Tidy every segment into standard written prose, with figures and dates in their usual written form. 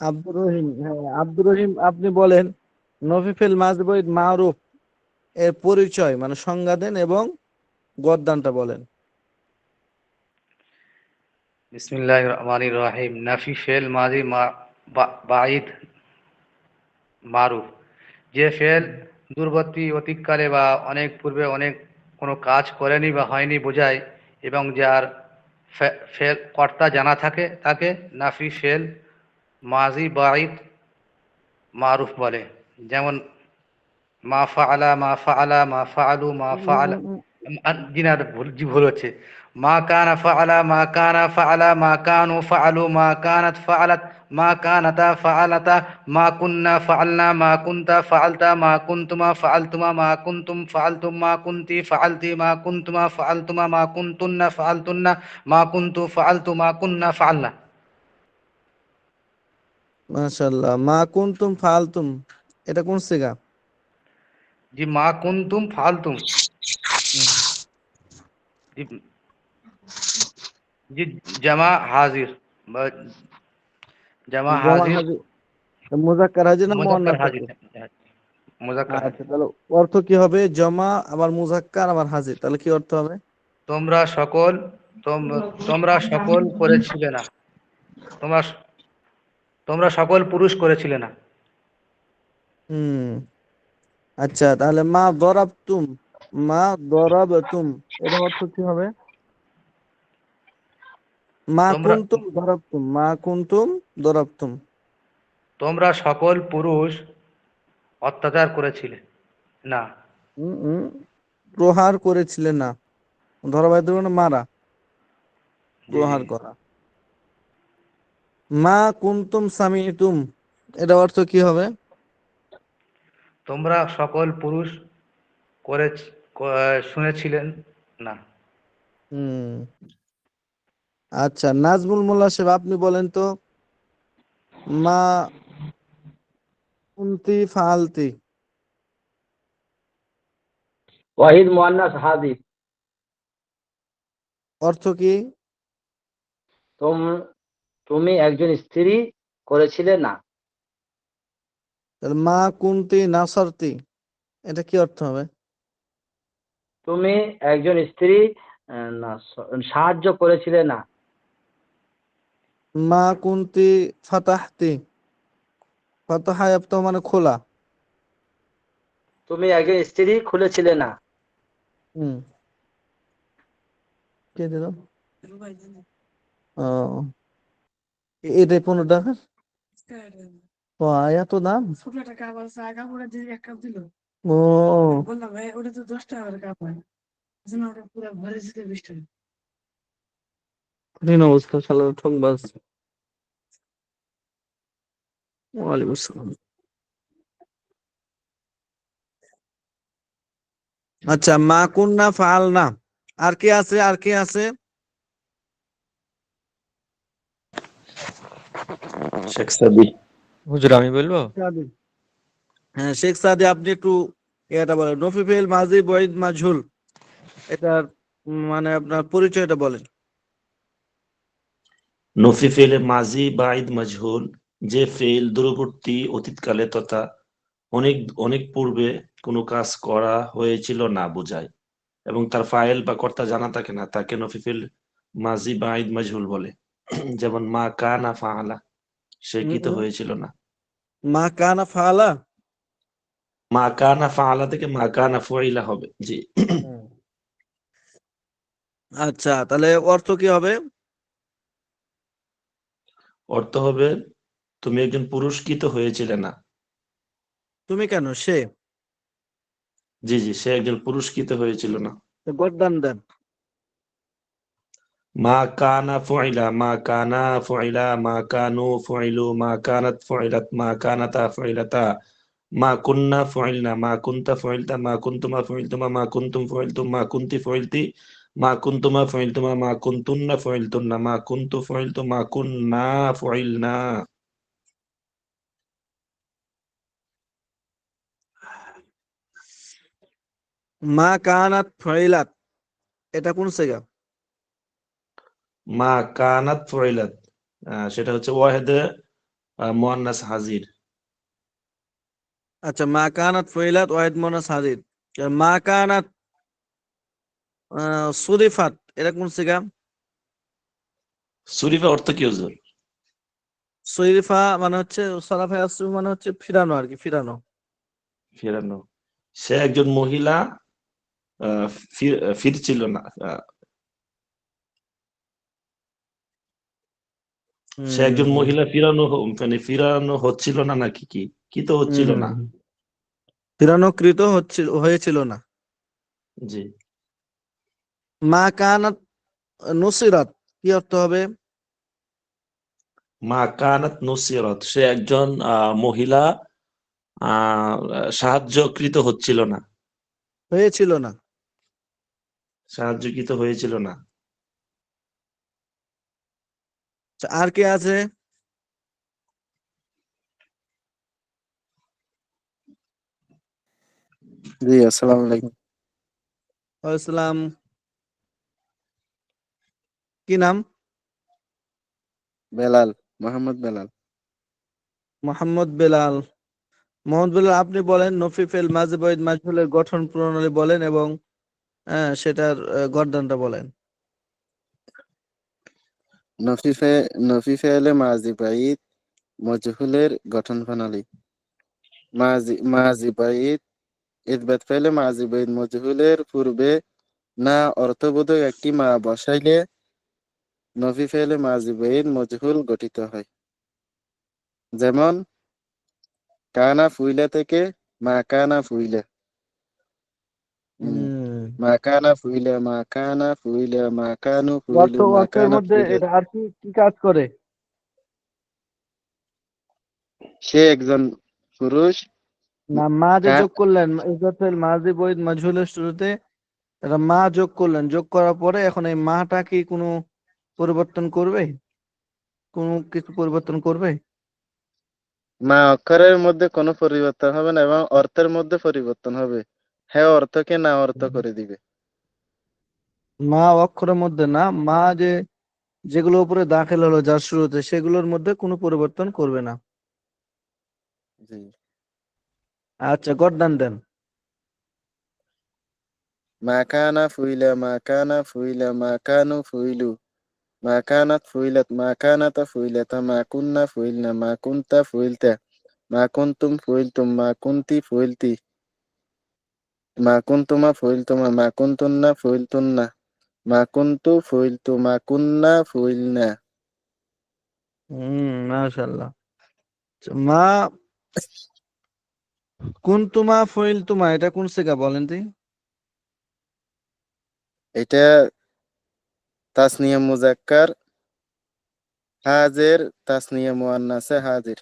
আব্দুর রহিম, হ্যাঁ আব্দুর রহিম, আপনি বলেন নফিফেল মাজবুদ মারুফ এর পরিচয় মানে সংজ্ঞা দেন এবং গদ্দানটা বলেন। বিসমিল্লাহির রহমানির রহিম। নাফি ফেল মাজি বাঈদ মারুফ, যে ফেল দূরবর্তী অতীতকালে বা অনেক পূর্বে অনেক কোনো কাজ করেনি বা হয়নি বোঝায়, এবং যার ফেল কর্তা জানা থাকে তাকে নাফি ফেল মাজি বাঈদ মারুফ বলে। যেমন মা ফাআলা, মা ফাআলা, মা ফাআলু, মা উম, উম, ফাআলা। উম, উম, জি না, ভুল হচ্ছে। মা কানা ফাআলা, মা কানা ফাআলা, মা কানু ফাআলু, মা কানাত ফাআলাত, মা কানাতা ফাআলাতা, মা কুন্না ফাআলনা, মা কুনতা ফাআলতা, মা কুনতুমা ফাআলতুমা, মা কুনতুম ফাআলতুম, মা কুনতি ফাআলতি, মা কুনতুমা ফাআলতুমা, মা কুনতুন্না ফাআলতুন্না, মা কুনতু ফাআলতু, মা কুন্না ফাআলনা। মাশাআল্লাহ। মা কুনতুম ফালতুম, এটা কোন সিগা? জি, মা কুনতুম ফাআলতুম। হুম। জি, জি, জামা হাজির বা জামা জামা হাজির, হাজির, মুজাক্কার হাজির না মুজাক্কার মুয়ান্নাস হাজির, হাজির? মুজাক্কার আচ্ছা হাজির। তাহলে অর্থ কি হবে? জমা আবার মুজাক্কার আবার হাজির, তাহলে কি অর্থ হবে? তোমরা সকল, তোমরা সকল করেছিলে না, তোমরা তোমরা সকল পুরুষ করেছিলে না। হুম। আচ্ছা তাহলে মা দরাবতুম, মা দরাবতুম, এটা অর্থ কি হবে? মা তোমরা কুনতুম দরাবতুম, মা কুনতুম দরাবতুম। তোমরা সকল পুরুষ অত্যাচার করেছিলে না। হুম হুম। প্রহার করেছিলে না, ধরাবাই দেবে না, মারা, জি জি। প্রহার করা। মা কুনতুম সামিতুম, এটা অর্থ কি হবে? তোমরা সকল পুরুষ করে শুনেছিলেন না। হুম। আচ্ছা নাজমুল মোল্লা সাহেব, আপনি বলেন তো মা কুনতি ফালতি, ওয়াহিদ মুয়ান্নাস হাদিস। অর্থ কি? তুম তুমি একজন স্ত্রী করেছিলে না। তাহলে মা কুনতি নাসরতি, এটা কি অর্থ হবে? তুমি একজন স্ত্রী না সাহায্য করেছিলে না। মা কুনতি ফাতাহতি, ফাতাহা ইয়াফতাহু মানে খোলা। তুমি একজন স্ত্রী খুলেছিলে না। হুম। কে দিল? ও, এটাই 15 টাকা? ও, এত দাম? ও, কঠিন অবস্থা, শালা ঠকবাজ। ওয়ালাইকুম আসসালাম। আচ্ছা মা কুন্না ফাল না, আর কে আছে, আর কে আছে? শেখ সাদি। হুজুর আমি বলবো। সাদি। হ্যাঁ শেখ সাদি, আপনি একটু এটা বলেন নফিফেল মাজি বঈদ মাজহুল, এটার মানে আপনার পরিচয়টা বলেন। নফি ফেলে মাজি বাঈদ মাজহুল, যে ফেল দূরবর্তী অতীতকালে তথা অনেক অনেক পূর্বে কোনো কাজ করা হয়েছিল না বোঝায়, এবং তার ফাইল বা কর্তা জানা থাকে না, তাকে নফি ফেল মাজি বাঈদ মাজহুল বলে। যেমন মা কানা ফাআলা, সে উম, কি তো উম, হয়েছিল না। মা কানা ফালা। মা কানা ফাআলা থেকে মা কানা ফুইলা হবে। জি। হুম। আচ্ছা তাহলে অর্থ কি হবে? অর্থ হবে তুমি একজন পুরুষ কি তো হয়েছিলে না। তুমি কেন, সে? জি জি, সে একজন পুরুষ কি তো হয়েছিল না। গদ্দান দেন। মা কানা ফুইলা, মা কানা ফুইলা, মা কানু ফুইলু, মা কানাত ফুইলাত, মা কানাতা ফুইলাতা, মা কুন্না ফুইলনা, মা কুনতা ফুইলতা, মা কুনতুমা ফুইলতুমা, মা কুনতুম ফুইলতুম, মা কুনতি ফুইলতি, মা কুনতুমা ফুইলতুমা, মা কুনতুন্না ফুইলতুন্না, মা কুনতু ফুইলতু, মা কুন্না ফুইলনা। মা কানাত ফাইলাত, এটা কোন সেগা? মা কানাত ফুইলাত, সেটা হচ্ছে ওয়াহেদে মুয়ান্নাস হাজির। আচ্ছা, মা কানাত ফুইলাত ওয়াহিদ মুয়ান্নাস হাজির। মা কানাত সুরিফাত, এটা কোন সিগা? সুরিফা অর্থ কি হুজুর? সুরিফা মানে হচ্ছে সরাফা ইয়াসরিফ মানে হচ্ছে ফিরানো আর কি, ফিরানো। ফেরানো। সে একজন মহিলা ফিরছিল না। সে একজন হুম মহিলা মানে ফিরানো হচ্ছিল না নাকি কি? কি তো হচ্ছিল না। হুম ফিরানোকৃত হয়েছিল না। জি। মা কানাত নুসিরাত, কি অর্থ হবে? মা কানাত নুসিরাত, সে একজন মহিলা সাহায্যকৃত হচ্ছিল না। হয়েছিল না। সাহায্যকৃত হয়েছিল না। আচ্ছা, আর কে আছে? জি, আসসালামু আলাইকুম। ইসলাম, কি নাম? বেলাল, মোহাম্মদ বেলাল। মোহাম্মদ বেলাল। মোহাম্মদ বেলাল, আপনি বলেন নফি ফেল মাঝি বৈদ মাজহুলের গঠন প্রণালী বলেন এবং সেটার গর্দানটা বলেন। নফি ফেলে মাজি বাইত মজহুলের গঠন প্রণালী। মাজি বাইত ইসবাত ফেলে মাজি বাইত মজহুলের পূর্বে না অর্থবোধক একটি মা বসাইলে নফি ফেলে মাজি বাইত মজহুল গঠিত হয়। যেমন কানা ফুইলা থেকে মা কানা ফুইলা। মা কানা ফুইলা, মা কানা ফুইলা, মা কানু ফুইলু, মা অর্থের কানাত মধ্যে ফুইলা। এটা আর কি কি কাজ করে? সে একজন পুরুষ। না, মা যে কা- যোগ করলেন ইসবাত ফেল মাঝি বৈদ মাজহুলের শুরুতে, এটা মা যোগ করলেন, যোগ করার পরে এখন এই মাটা কি কোনো পরিবর্তন করবে? কোনো কিছু পরিবর্তন করবে? মা অক্ষরের মধ্যে কোনো পরিবর্তন হবে না এবং অর্থের মধ্যে পরিবর্তন হবে। হ্যাঁ অর্থকে না অর্থ করে দিবে। মা অক্ষরের মধ্যে না, মা যেগুলো উপরে দাখিল হলো যার শুরুতে, সেগুলোর মধ্যে কোনো পরিবর্তন করবে না। জি। আচ্ছা, গর্দান দেন। মা কানা ফুইলা, মা কানা ফুইলা, মা কানু ফুইলু, মা কানাত ফুইলাত, মা কানাতা ফুইলাতা, মা কুন্না ফুইলনা, মা কুন্তা ফুইলতা, মা কুন্তুম ফুইলতুম, মা কুন্তি ফুইলতি, মা কুন্তুমা ফুইলতুমা, মা কুন্তুন্না ফুইলতুন্না, মা কুন্তু ফুইলতু, মা কুন্না ফুইলনা। মাশাআল্লাহ। আচ্ছা, মা কুনতুমা ফুইলতুমা, এটা কোন সিগা বলেন তো? এটা তাসনিয়া মুজাক্কার হাজের, তাসনিয়া মুয়ান্নাসে হাজির।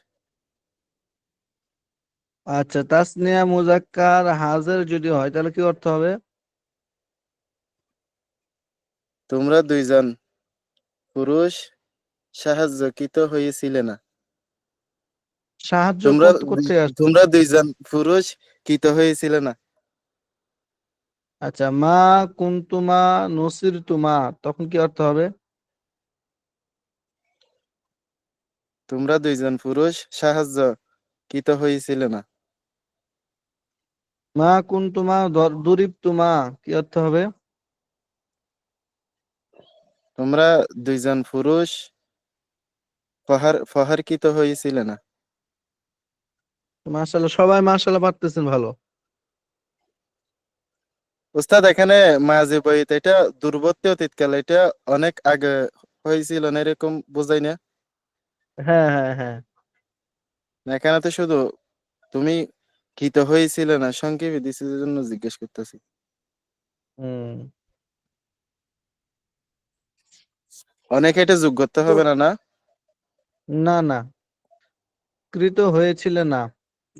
আচ্ছা, তাসনিয়া মুজাক্কার হাজের যদি হয় তাহলে কি অর্থ হবে? তোমরা দুইজন পুরুষ সাহায্যকৃত হয়েছিলে না। সাহায্য তোমরা করতে করতে আসছে। তোমরা দুইজন পুরুষ কৃত হয়েছিলে না। আচ্ছা, মা কুনতুমা নসিরতুমা, তখন কি অর্থ হবে? তোমরা দুইজন পুরুষ সাহায্য কৃত হয়েছিলে না। মা কুনতুমা দুরিবতুমা, কি অর্থ হবে? তোমরা দুইজন পুরুষ প্রহারকৃত হয়েছিলে না। মাশাআল্লাহ, সবাই মাশাআল্লাহ পারতেছেন ভালো। উস্তাদ এখানে মাঝে বইতে এটা দূরবর্তী অতীতকাল, এটা অনেক আগে হয়েছিল না এরকম বোঝাই না। হ্যাঁ হ্যাঁ হ্যাঁ। এখানে তো শুধু তুমি কৃত হয়েছিলে না সংক্ষেপে দিছি, জন্য জিজ্ঞেস করতেছি। হুম অনেকে এটা যোগ করতে তো হবে না, না? না না, কৃত হয়েছিল না,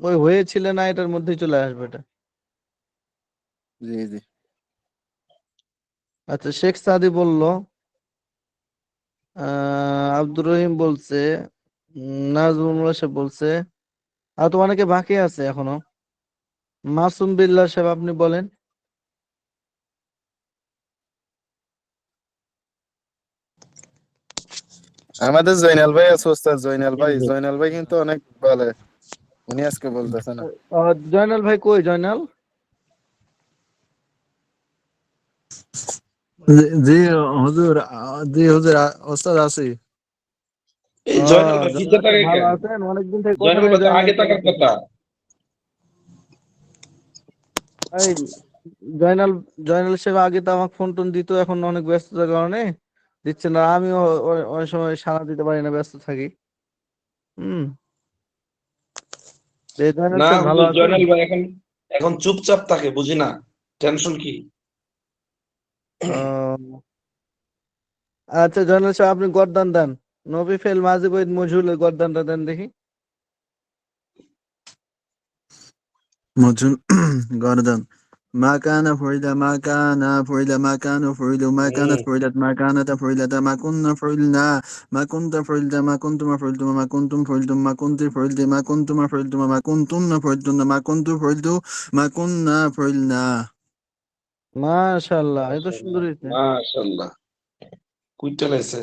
ওই হয়েছিল না এটার মধ্যেই চলে আসবে এটা। জি জি। আচ্ছা, শেখ সাদি বলল, আব্দুর রহিম বলছে, নাজমুল সাহেব বলছে, আর তো অনেকে বাকি আছে এখনো। মাসুম বিল্লাহ সাহেব, আপনি বলেন। আমাদের জয়নাল ভাই আছে, ওস্তাদ জয়নাল ভাই কিন্তু অনেক বলে, উনি আজকে বলতেছে না। জয়নাল ভাই কই জয়নাল? জি হুজুর, জি হুজুর, ওস্তাদ আছি। এই ও জয়নাল ভাই পিছে জয়নাল ভাই থাকে ভালো কেন? আছেন? অনেকদিন থেকে কথা জয়নাল নাই ভাই তো জয়নাল আগে ভাইয়ের থাকার সাথে। কথা। এই জয়নাল জয়নাল সাহেব আগে তো আমাকে ফোন টোন দিত, এখন অনেক ব্যস্ততার কারণে দিচ্ছে না। আমিও অনেক সময় সাড়া দিতে পারি না, ব্যস্ত থাকি। হুম। জয়নাল না সাহেব ভালো হুজুর, আছেন? জয়নাল ভাই এখন এখন চুপচাপ থাকে, বুঝি না টেনশন কি। ও আচ্ছা জয়নাল সাহেব, আপনি গর্দান দেন। নবী ফেল মাঝি বৈদ মজহুলের গর্দানটা দেন দেখি। মজুন গর্দান। ما كان فعل ما كان فعل ما كان فعل ما كانت হুম। فعلت ما كانت فعلت ما كنا فعلنا ما كنت فعلت ما كنتم فعلتم ما كنتم فعلتم ما كنت فعلت ما كنتم فعلتم ما كنتن فعلتن ما كنت فعلت ما كنا فعلنا। মাশাআল্লাহ, এত সুন্দর মাশাআল্লাহ, হয়েছে। মাশাআল্লাহ, কুইটা লাইছে।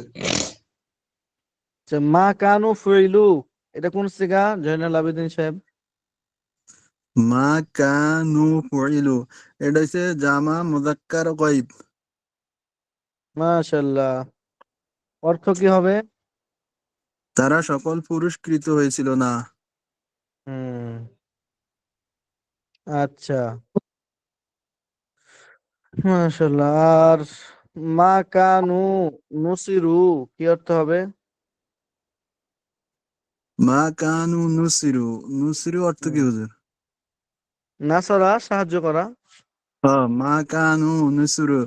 আচ্ছা, মা কানু ফইলু, এটা কোন সিগা জয়নাল আবেদিন সাহেব? মা কানু ফুইলু, এটা হচ্ছে জামা মুযাক্কার গায়ব। মাশাআল্লাহ, অর্থ কি হবে? তারা সকল পুরস্কৃত হয়েছিল না। হুম, আচ্ছা, মাশাআল্লাহ। আর মা কানু নুসিরু, কি অর্থ হবে? মা কানু নুসিরু, নুসিরু অর্থ কি হুম, হুজুর? নাসারা, সাহায্য করা। মা কানু নুসিরু,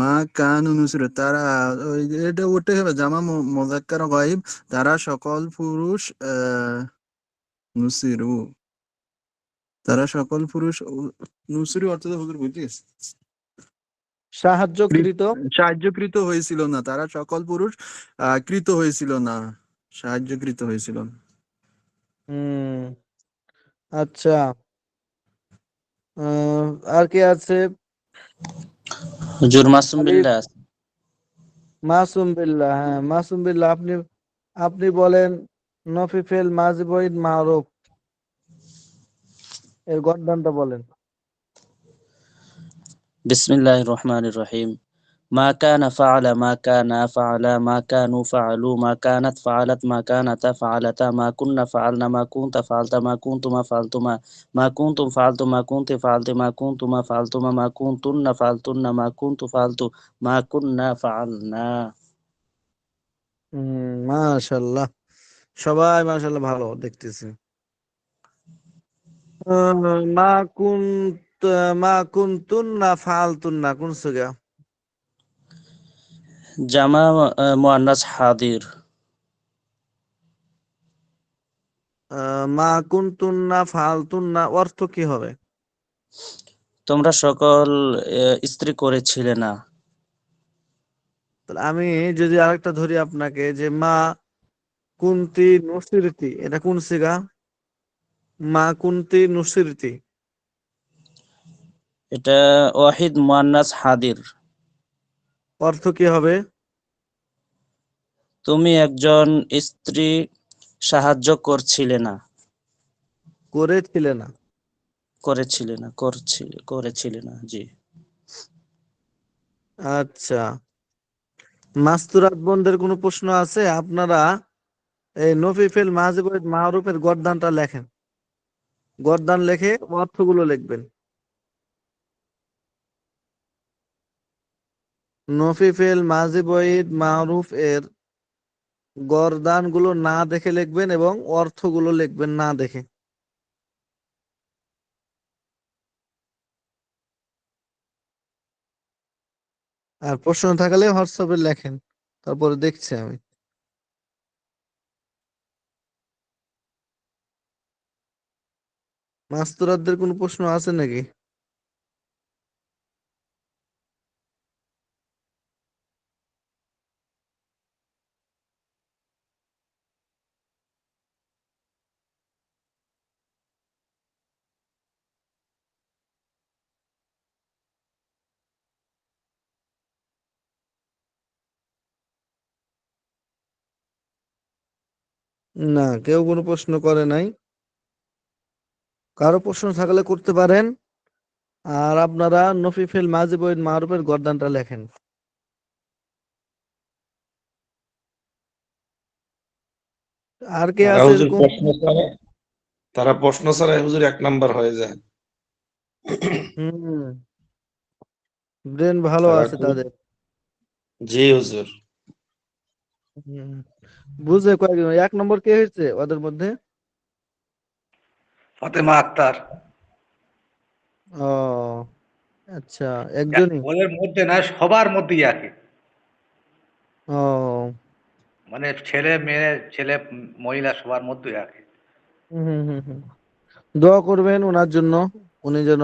মা কানু নুসিরু, তারা এটা ওটাই হবে জামা মুযাক্কার গায়ব। তারা সকল পুরুষ নুসিরু, তারা সকল পুরুষ নুসিরু অর্থ তো হুজুর বুঝিস, সাহায্যকৃত। সাহায্যকৃত হয়েছিল না, তারা সকল পুরুষ কৃত হয়েছিল না, সাহায্যকৃত হয়েছিল না। হুম, আচ্ছা। আহ, আর কি আছে? হুজুর মাসুম আলিফ, বিল্লাহ। মাসুম বিল্লাহ। হ্যাঁ, মাসুম বিল্লাহ, আপনি আপনি বলেন নফি ফেল মাজি বৈদ মারুফ এর গর্দানটা বলেন। বিসমিল্লাহির রহমানির রহিম। মা কানা ফাআলা মা কানা ফাআলা মা কানু ফাআলু মা কানাত ফাআলাত মা কানাতা ফাআলাতা মা কুন্না ফাআলনা মা কুনতা ফাআলতা মা কুনতুমা ফাআলতুমা মা কুনতুম ফাআলতু মা কুনতি ফাআলতি মা কুনতুমা ফাআলতুমা মা কুনতুন্না ফাআলতুন্না মা কুনতু ফাআলতু মা কুন্না ফাআলনা। মাশাল্লাহ, সবাই মাশাল্লাহ ভালো দেখতেছি। আহ, মা কুন মা কুনতুন না ফালতুন না কোন সুগা? জামা মুয়ান্নাস হাদির। মা কুনতুন না ফালতুন না অর্থ কি হবে? তোমরা সকল স্ত্রী করেছিলে না। তাহলে আমি যদি আরেকটা ধরি আপনাকে, যে মা কুন্তি নুসিরতি, এটা কোন সিগা? মা কুন্তি নুসিরতি এটা ওয়াহিদ মুয়ান্নাস হাদির। অর্থ কি হবে? তুমি একজন স্ত্রী সাহায্য করছিলে না। করেছিলে না। করেছিলে না, জি। আচ্ছা, মাস্তুরাত বোনদের কোনো প্রশ্ন আছে? আপনারা এই নফিফেল মাজিবুল মারুফের গর্দানটা লেখেন, গর্দান লেখে অর্থগুলো লিখবেন। নফিফেল মাজিবুল মারুফ এর গর্দান গুলো না দেখে লিখবেন এবং অর্থগুলো লিখবেন না দেখে। আর প্রশ্ন থাকলে হোয়াটসঅ্যাপে লেখেন, তারপরে দেখছি আমি। মাস্তুরাতদের কোনো প্রশ্ন আছে নাকি? না, কেউ কোনো প্রশ্ন করে নাই। কারো প্রশ্ন থাকলে করতে পারেন। আর আপনারা নফি ফিল মাজি বইন মারুফের গর্দানটা লেখেন। আর কে তারা আছে হুজুর এরকম? প্রশ্ন ছাড়া হুজুর 1 নাম্বার হয়ে যায়। হুম, ব্রেন ভালো তারা আছে খুব তাদের। জি হুজুর। হুম, বুঝে কয়েকজন। 1 নম্বর কে হয়েছে ওদের মধ্যে? ফাতেমা আক্তার। ও আচ্ছা, একজনই। ওদের মধ্যে না, সবার মধ্যেই একই। ও মানে ছেলে মেয়ে, ছেলে মহিলা সবার মধ্যেই একই। হুম হুম হুম হুম। দোয়া করবেন ওনার জন্য, উনি যেন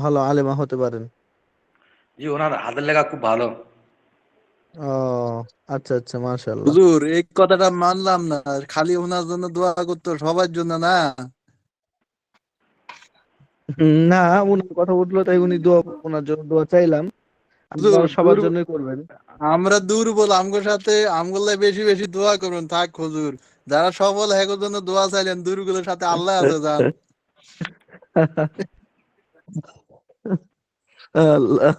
ভালো আলেমা হতে পারেন। জি, ওনার হাতের লেখা খুব ভালো। ও আচ্ছা আচ্ছা, মাশাআল্লাহ। হুজুর এই কথাটা মানলাম না, খালি ওনার জন্য দোয়া করতো, সবার জন্য না। না, উনার কথা উঠলো তাই উনি দোয়া, ওনার জন্য দোয়া চাইলাম। হুজুর আপনারা সবার জন্যই করবেন। আমরা দুর্বল, আমগোর সাথে আমগুলো বেশি বেশি দোয়া করুন থাক হুজুর। যারা সবল হ্যাগোর জন্য দোয়া চাইলেন, দুর্বলের সাথে আল্লাহ আছে যান। আল্লাহ।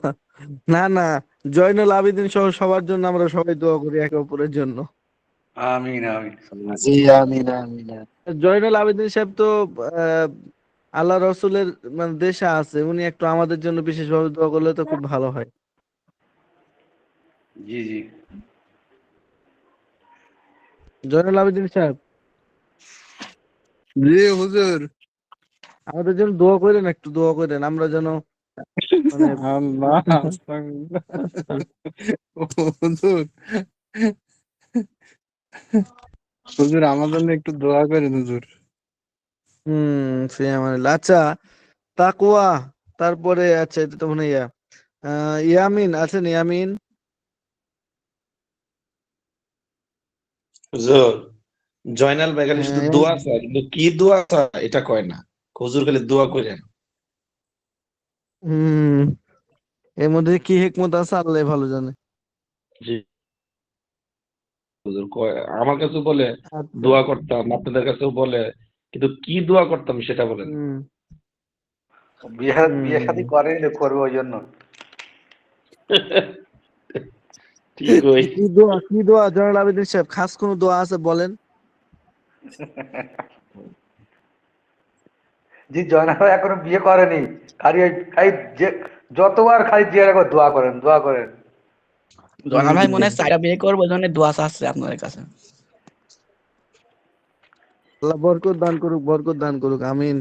না না, জয়নুল আবেদিন সহ সবার জন্য আমরা সবাই দোয়া করি একে অপরের জন্য। আমিন আমিন। জি আমিন আমিন। জয়নুল আবেদিন সাহেব তো আহ, আল্লাহ রসুলের মানে দেশে আছে, উনি একটু আমাদের জন্য বিশেষভাবে দোয়া করলে তো খুব ভালো হয়। জি জি। জয়নুল আবেদিন সাহেব, জি হুজুর। আমাদের জন্য দোয়া করেন, একটু দোয়া করেন আমরা যেন মানে আল্লাহ আস্তাগফিরুল্লাহ। হুজুর, হুজুর আমার জন্য একটু দোয়া করেন হুজুর। সে আমার আচ্ছা, তাকওয়া, তারপরে আচ্ছা এটা তো মনে হয় ইয়ামিন আছেন, ইয়ামিন। হুজুর জয়নাল ভাই খালি শুধু হ্যাঁ, দোয়া চায়, কিন্তু কি দোয়া চায় এটা কয় না। হুজুর খালি দোয়া করেন। হুম, এর মধ্যে কি হিকমত আছে আল্লাহ ভালো জানে। জি হুজুর কয়, আমার কাছে বলে আচ্ছা। দোয়া করতাম, আপনাদের কাছেও বলে, কিন্তু কি দোয়া করতাম সেটা বলেন। হুম বিয়ে বিয়ে শাদী হুম। করেনি, করবে ওই জন্য। ঠিক ওই। কি দোয়া জয়নাল আবেদিন সাহেব, খাস কোনো দোয়া আছে বলেন? জি, জয়নাল এখনো বিয়ে করেনি। খালি ওই খালি যে যতবার খালি জিজ্ঞাসা করে দোয়া করেন দোয়া করেন। জয়নাল ভাই মনে হুম, হয় সাইরা বিয়ে করবো, ওই জন্য দোয়া চাচ্ছে আপনাদের কাছে। আল্লাহ বরকত দান করুক, বরকত দান করুক, আমিন।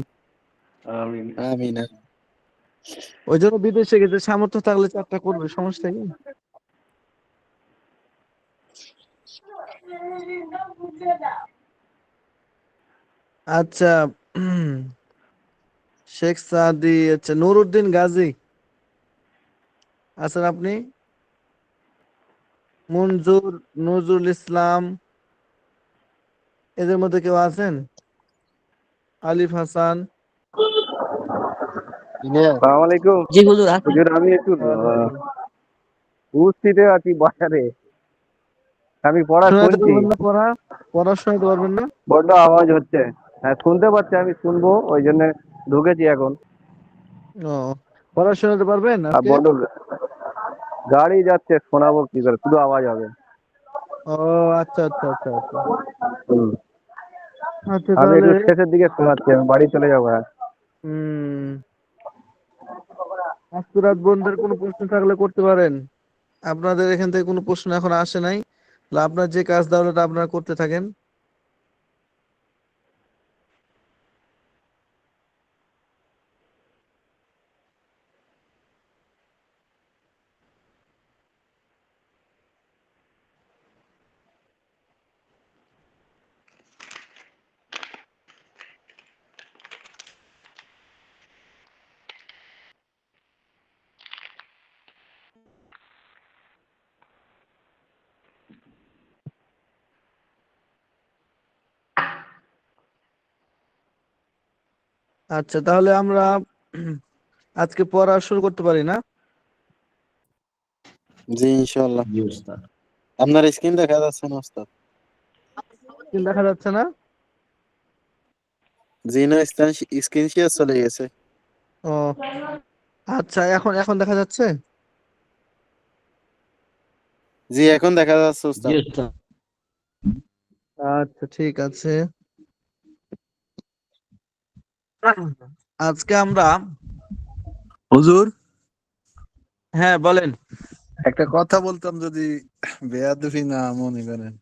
আমিন। আমিন। ওই জন্য বিদেশে গেছে, সামর্থ্য থাকলে 4টা করবে, সমস্যা কি? আচ্ছা, শেখ সাদি, আচ্ছা নুরউদ্দিন গাজী আছেন আপনি? মঞ্জুর, নজরুল ইসলাম, এদের মধ্যে কেউ আছেন? আলিফ হাসান। আসসালামু আলাইকুম। জি হুজুর আছে। হুজুর আমি একটু ওয়ালাইকুম। উপস্থিত আছি বাজারে। আমি পড়া শোনাতে শুনছি। পারবেন না পড়া? পড়া শোনাতে পারবেন না? বড্ড আওয়াজ হচ্ছে। হ্যাঁ শুনতে পাচ্ছি, আমি শুনবো ওই জন্য ঢুকেছি এখন। ও, পড়া শোনাতে পারবেন আর আজকে? বড্ড গাড়ি যাচ্ছে, শোনাবো কি করে, শুধু আওয়াজ হবে। ও আচ্ছা আচ্ছা আচ্ছা আচ্ছা। হুম। আচ্ছা আমি তাহলে একটু শেষের দিকে শোনাচ্ছি, আমি বাড়ি চলে যাবো। হ্যাঁ। হম, আস্তুরাত বোনদের কোনো প্রশ্ন থাকলে করতে পারেন। আপনাদের এখান থেকে কোনো প্রশ্ন এখন আসে নাই, তাহলে আপনার যে কাজ দেওয়া ওটা আপনারা করতে থাকেন। আচ্ছা তাহলে আমরা আজকে পড়া শুরু করতে পারি না? জি ইনশাআল্লাহ। জি উস্তাদ। আপনার স্ক্রিন দেখা যাচ্ছে না ওস্তাদ? কিন্তু দেখা যাচ্ছে না। জি না, স্ক্রিন শেয়ার চলে গেছে। ও আচ্ছা, এখন এখন দেখা যাচ্ছে? জি এখন দেখা যাচ্ছে জি উস্তাদ। উস্তাদ। আচ্ছা ঠিক আছে। আজকে আমরা, হুজুর, হ্যাঁ বলেন। একটা কথা বলতাম যদি বেয়াদবি না মনে করেন।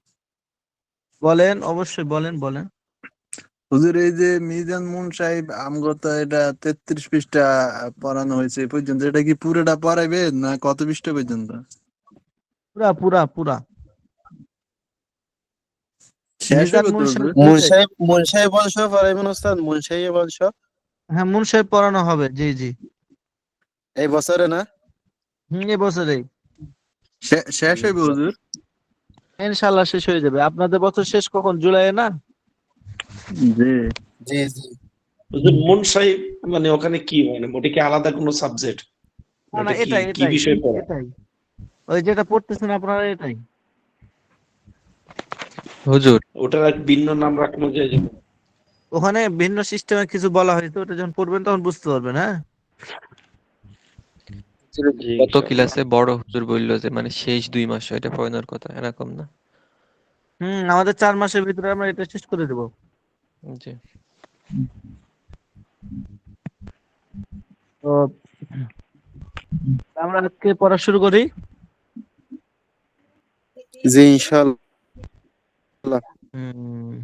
বলেন, অবশ্যই বলেন বলেন। হুজুর, এই যে মিজান মুন সাহেব আমগত এটা 33 পৃষ্ঠা পড়ানো হয়েছে এই পর্যন্ত, এটা কি পুরোটা পড়াইবে না কত পৃষ্ঠা পর্যন্ত? পুরা পুরা পুরা। শেষ মিজান হইব তো মুন হুজুর? সাহেব, মুন সাহেব বংশ পড়াইবেন উস্তাদ, মুন সাহেব বংশ হ্যাঁ মুন সাহেব পড়ানো হবে, জি জি। এই বছরে না? এবছরেই শেষ হইব হুজুর? ইনশাল্লাহ শেষ হয়ে যাবে। আপনাদের বছর শেষ কখন, জুলাইয়ে না? জি। জি জি। হুজুর মুন সাহেব মানে ওখানে কি মানে ওটা কি আলাদা কোনো সাবজেক্ট? না না, ওটা কি এটাই কি এটাই বিষয় পড়া? এটাই, ওই যেটা পড়তেছেন আপনারা এটাই। হুজুর, ওটার এক ভিন্ন নাম রাখনো যায় যে? ওখানে ভিন্ন সিস্টেমে কিছু বলা হয়েছে, ওটা যখন পড়বেন তখন বুঝতে পারবেন। হ্যাঁ জি গত ইনশাআল্লাহ। ক্লাসে বড় হুজুর বললো যে মানে শেষ 2 মাস এটা পড়ানোর কথা, এরকম না? আমাদের 4 মাসের ভিতরে আমরা এটা শেষ করে দেবো। জি। তো আমরা আজকে পড়া শুরু করি। জি ইনশাআল্লাহ। হুম,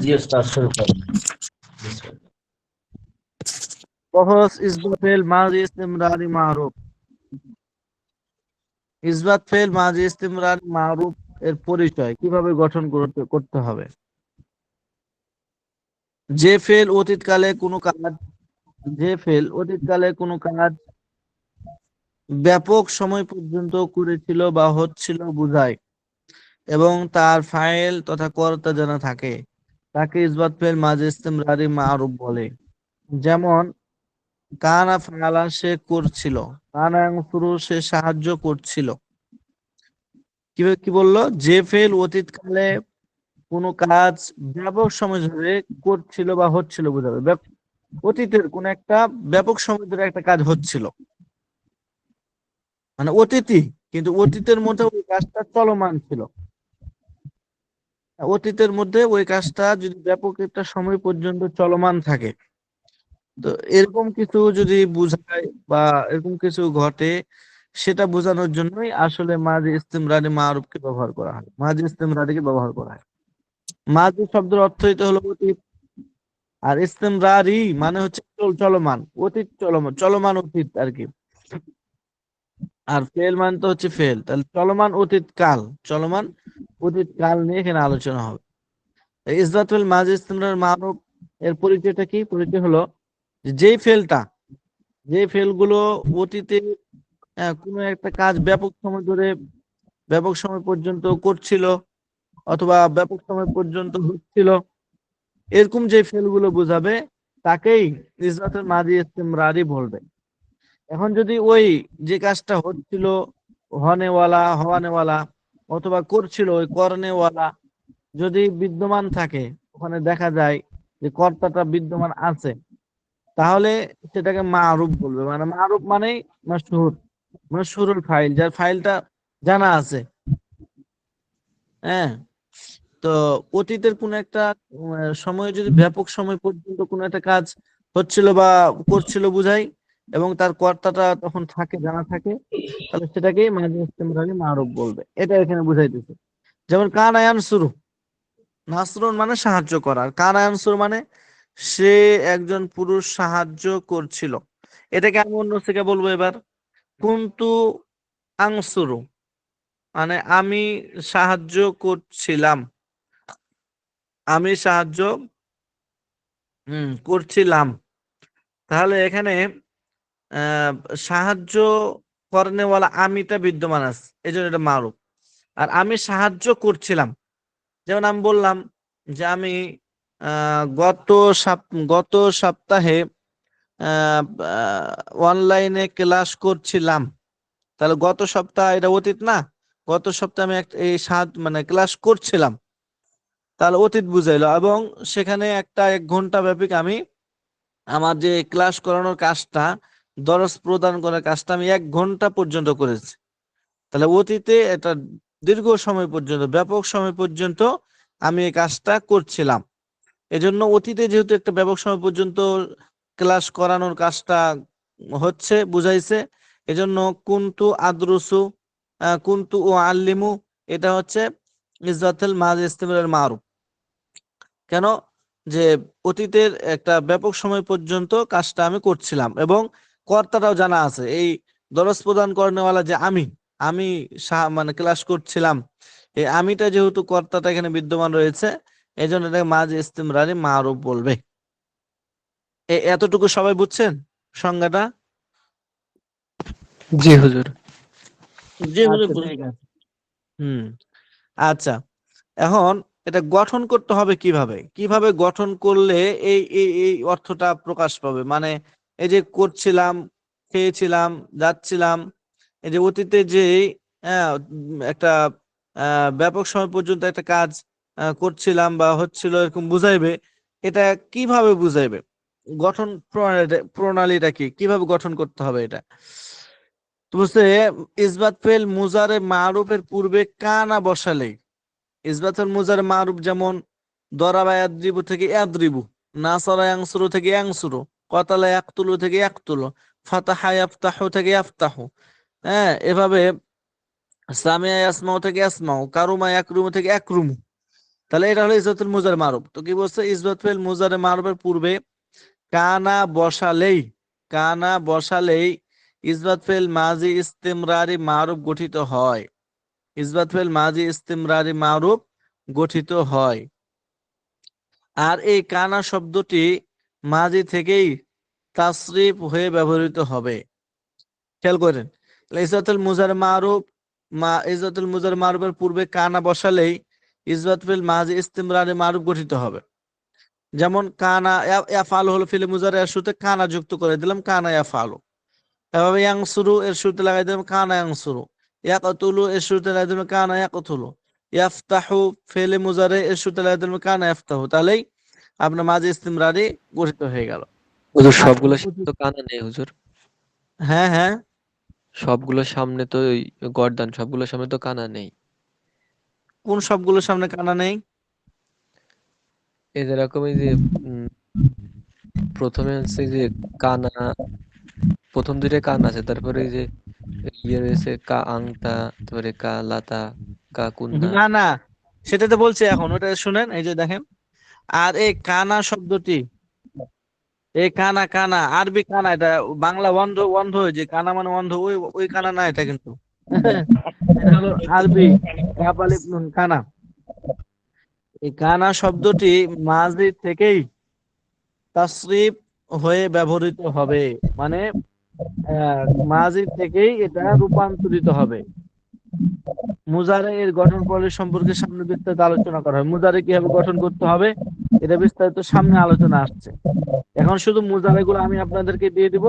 জি উস্তাদ, শুরু করুন। বহস ইসবাত ফেল মাজি ইস্তিমরারি মারুফ। ইসবাত ফেল মাজি ইস্তিমরারি মারুফ এর পরিচয় কিভাবে গঠন করতে হবে। যে ফেল অতীতকালে কোনো কাজ, যে ফেল অতীতকালে কোনো কাজ ব্যাপক সময় পর্যন্ত করেছিল বা হচ্ছিল বোঝায়, এবং তার ফাইল তথা কর্তা যেন থাকে, তাকে ইসবাত ফেল মাজি ইস্তিমরারি মারুফ বলে। যেমন কানা ফালা সে করছিল, কানা ইয়ানসুরু সে সাহায্য করছিল। কি বললো? যে ফেল অতীতকালে কোনো কাজ ব্যাপক সময় ধরে করছিল বা হচ্ছিল বোঝাবে। অতীতের কোন একটা ব্যাপক সময় ধরে একটা কাজ হচ্ছিল, মানে অতীতই, কিন্তু অতীতের মধ্যে ওই কাজটা চলমান ছিল। অতীতের মধ্যে ওই কাজটা যদি ব্যাপক একটা সময় পর্যন্ত চলমান থাকে, তো এরকম কিছু যদি বুঝায় বা এরকম কিছু ঘটে, সেটা বোঝানোর জন্যই আসলে মাঝি ইস্তিমরারি মারুফকে ব্যবহার করা হয়, মাঝি ইস্তিমরারিকে ব্যবহার করা হয়। মাঝি শব্দের অর্থই তো হলো অতীত, আর ইস্তিমরারি মানে হচ্ছে চলমান অতীত, চলমান চলমান অতীত আর কি। আর ফেল মানে তো হচ্ছে ফেল, তাহলে চলমান অতীত কাল, চলমান অতীত কাল নিয়ে এখানে আলোচনা হবে। ইসবাতুল মাজি ইস্তিমরার মারুফ এর পরিচয়টা কি? পরিচয় হলো যে যেই ফেলটা, যে ফেলগুলো অতীতে কোনো একটা কাজ ব্যাপক সময় ধরে, ব্যাপক সময় পর্যন্ত করছিল অথবা ব্যাপক সময় পর্যন্ত হচ্ছিল, এরকম যে ফেলগুলো বোঝাবে তাকেই ইসবাতুল মাজি ইস্তিমরারি বলবে। এখন যদি ওই যে কাজটা হচ্ছিল, হওয়ানেওয়ালা অথবা করছিল ওই করনেওয়ালা যদি বিদ্যমান থাকে, ওখানে দেখা যায় যে কর্তাটা বিদ্যমান আছে, তাহলে সেটাকে মারুফ বলবে। মানে মারুফ মানেই মাশহুর, মাশহুরুল ফাইল, যার ফাইলটা জানা আছে। হ্যাঁ, তো অতীতের কোন একটা সময়ে যদি ব্যাপক সময় পর্যন্ত কোন একটা কাজ হচ্ছিল বা করছিল বুঝাই, এবং তার কর্তাটা তখন থাকে, জানা থাকে, তাহলে সেটাকেই মাঝি ইস্তিমরারি মারুফ বলবে। এটা এখানে বুঝাইতেছে। যেমন কানা ইয়ানসুরু, নাসরুন মানে সাহায্য করা, আর কানা ইয়ানসুরু মানে সে একজন পুরুষ সাহায্য করছিল। এটাকে আমি অন্য থেকে বলবো এবার। কুনতু আনসুরু মানে আমি সাহায্য করছিলাম, আমি সাহায্য করছিলাম। তাহলে এখানে আহ সাহায্য করনেওয়ালা আমিটা বিদ্যমান আছে, এই জন্য এটা মারুফ। আর আমি সাহায্য করছিলাম, যেমন আমি বললাম যে আমি গত গত সপ্তাহে অনলাইনে ক্লাস করছিলাম। তাহলে গত সপ্তাহ এটা অতীত না, গত সপ্তাহে আমি এই মানে ক্লাস করছিলাম। তাহলে অতীত বুঝাইলো, এবং সেখানে একটা 1 ঘন্টা ব্যাপী আমি আমার যে ক্লাস করানোর কাজটা, দরস প্রদান করার কাজটা আমি 1 ঘন্টা পর্যন্ত করেছি। তাহলে অতীতে এটা দীর্ঘ সময় পর্যন্ত, ব্যাপক সময় পর্যন্ত আমি এই কাজটা করছিলাম। এজন্য অতীতে যেহেতু একটা ব্যাপক সময় পর্যন্ত ক্লাস করানোর কাজটা হচ্ছে, বুঝাইছে, এজন্য কুনতু আদরুসু, কুনতু ও আল্লিমু, এটা হচ্ছে ইজাতুল মাজি ইস্তিমরার মারুফ। কেন? যে অতীতের একটা ব্যাপক সময় পর্যন্ত কাজটা আমি করছিলাম, এবং কর্তাটাও জানা আছে, এই দরস প্রদান করেনেওয়ালা যে আমি মানে ক্লাস করছিলাম, এই আমিটা যেহেতু কর্তাটা এখানে বিদ্যমান রয়েছে, এই জন্য এটাকে মাঝ ইস্তিমরারি মারুফ বলবে। এতটুকু সবাই বুঝছেন সংজ্ঞাটা? জি হুজুর। জি হুজুর আচ্ছা, ঠিক আছে। আচ্ছা, এখন এটা গঠন করতে হবে কিভাবে, কিভাবে গঠন করলে এই এই এই অর্থটা প্রকাশ পাবে? মানে এই যে করছিলাম, খেয়েছিলাম, যাচ্ছিলাম, এই যে অতীতে যে একটা ব্যাপক সময় পর্যন্ত একটা কাজ করছিলাম বা হচ্ছিল, এরকম বুঝাইবে। এটা কিভাবে বুঝাইবে? গঠন প্রণালীটা কি, কিভাবে গঠন করতে হবে এটা? তো বলছে ইসবাত ফেল মুজারে মারুফের পূর্বে কানা বসালে, ইসবাতুল মুজারে মারুফ যেমন দরাবা ইয়াদরিবু থেকে ইয়াদরিবু, নাসারা ইয়ানসুরু থেকে ইয়ানসুরু, কতালা ইয়াকতুলু থেকে ইয়াকতুলু, ফাতাহা ইয়াফতাহু থেকে ইয়াফতাহু। হ্যাঁ, এভাবে সামিয়া ইয়াসমাউ থেকে ইয়াসমাউ, কারুমা ইয়াকরুমু থেকে ইয়াকরুমু। তাহলে এটা হলো ইসবাতুল মুজারে মারুফ। তো কি বলছে? ইসবাত ফেল মুজারে মারুফের পূর্বে কানা বসালেই, কানা বসালেই ইসবাত ফেল মাজি ইস্তিমরারি মারুফ গঠিত হয়। ইসবাত ফেল মাজি ইস্তিমরারি মারুফ গঠিত হয়। আর এই কানা শব্দটি মাজি থেকেই তাসরিফ হয়ে ব্যবহৃত হবে। খেয়াল করেন, ইসবাতুল মুজার মারুফ, ইসবাতুল মুজার মারুফের পূর্বে কানা বসালেই ইসবাত ফিল মাজি ইস্তিমরারি মারুফ গঠিত হবে। যেমন কানা ইয়াফআলু হলো ফিল মুজার, এর শুরুতে কানা যুক্ত করে দিলাম, কানা ইয়াফআলু। এভাবে ইয়ানসুরু এর শুরুতে লাগাই দিলাম কানা ইয়ানসুরু। ইয়াকতুলু এর শুরুতে লাগাই দিলাম কানা ইয়াকতুলু। ইয়াফতাহু ফিল মুজারে এর শুরুতে লাগাই দিলাম কানা ইয়াফতাহু। তাহলেই আপনার মাঝে ইস্তিমরারি গঠিত হয়ে গেল। হুজুর আর সবগুলোর সামনে তো কানা নেই হুজুর। হ্যাঁ হ্যাঁ, সবগুলোর সামনে তো ওই গর্দান, সবগুলোর সামনে তো কানা নেই। কোন সবগুলোর সামনে কানা নেই? এই যেরকম এই যে প্রথমে হচ্ছে যে কানা, প্রথম দুইটা কান আছে, তারপরে এই যে ইয়ে রয়েছে কা আংতা, তারপরে কা লাতা, কা কুন্না। না না, সেটা তো বলছি এখন, ওটা শুনেন, এই যে দেখেন। আর এই কানা শব্দটি, এই কানা, কানা আরবি কানা, এটা বাংলা অন্ধ, অন্ধ যে কানা মানে অন্ধ, ওই ওই কানা না, এটা কিন্তু এটা হলো আরবি কাফ আলিফ নুন কানা। এই কানা শব্দটি মাঝি থেকেই তাসরিফ হয়ে ব্যবহৃত হবে, মানে মাঝি থেকেই এটা রূপান্তরিত হবে। মুজারে এর গঠন প্রণালী সম্পর্কে সামনে বিস্তারিত আলোচনা করা হয়। মুজারে কিভাবে গঠন করতে হবে এটা বিস্তারিত সামনে আলোচনা আসছে। এখন শুধু মুজারে গুলো আমি আপনাদেরকে দিয়ে দিব,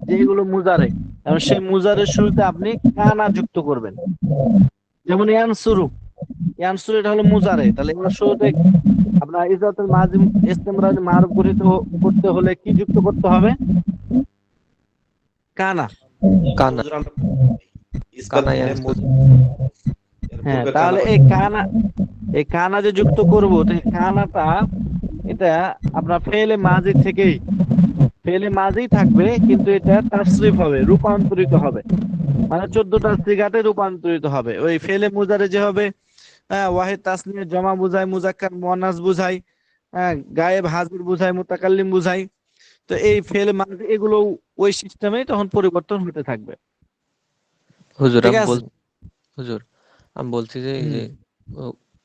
যে এগুলো মুজারে, এবং সেই মুজারের শুরুতে আপনি কানা যুক্ত করবেন। যেমন ইয়ানসুরু, ইয়ানসুরু এটা হলো মুজারে, তাহলে এগুলো শুরুতে আপনার ইজাতুল মাজিম ইস্তিমরারি মারুফ গঠিত করতে হলে কি যুক্ত করতে হবে? কানা। কানা, কানা ইয়ানসুর। হ্যাঁ, তাহলে এই কানা যে যুক্ত করব, তো এই কানাটা এটা আপনার ফেলে মাজি থেকেই, ফেলে মাজি থাকবে, কিন্তু এটা তাসরিফ হবে, রূপান্তরিত হবে, মানে 14টা সিগাতে রূপান্তরিত হবে। ওই ফেলে মুজারে যে হবে, ওয়াহিদ তাসনিয়া জমা বুঝায়, মুজাক্কার মুয়ান্নাস বুঝায়, গায়েব হাজির বুঝায়, মুতাকাল্লিম বুঝায়। তো এই ফেলে মাজি এগুলো ওই সিস্টেমেই তখন পরিবর্তন হতে থাকবে। হুজুর ঠিক আমি আছে? হুজুর আমি বলছি যে এই যে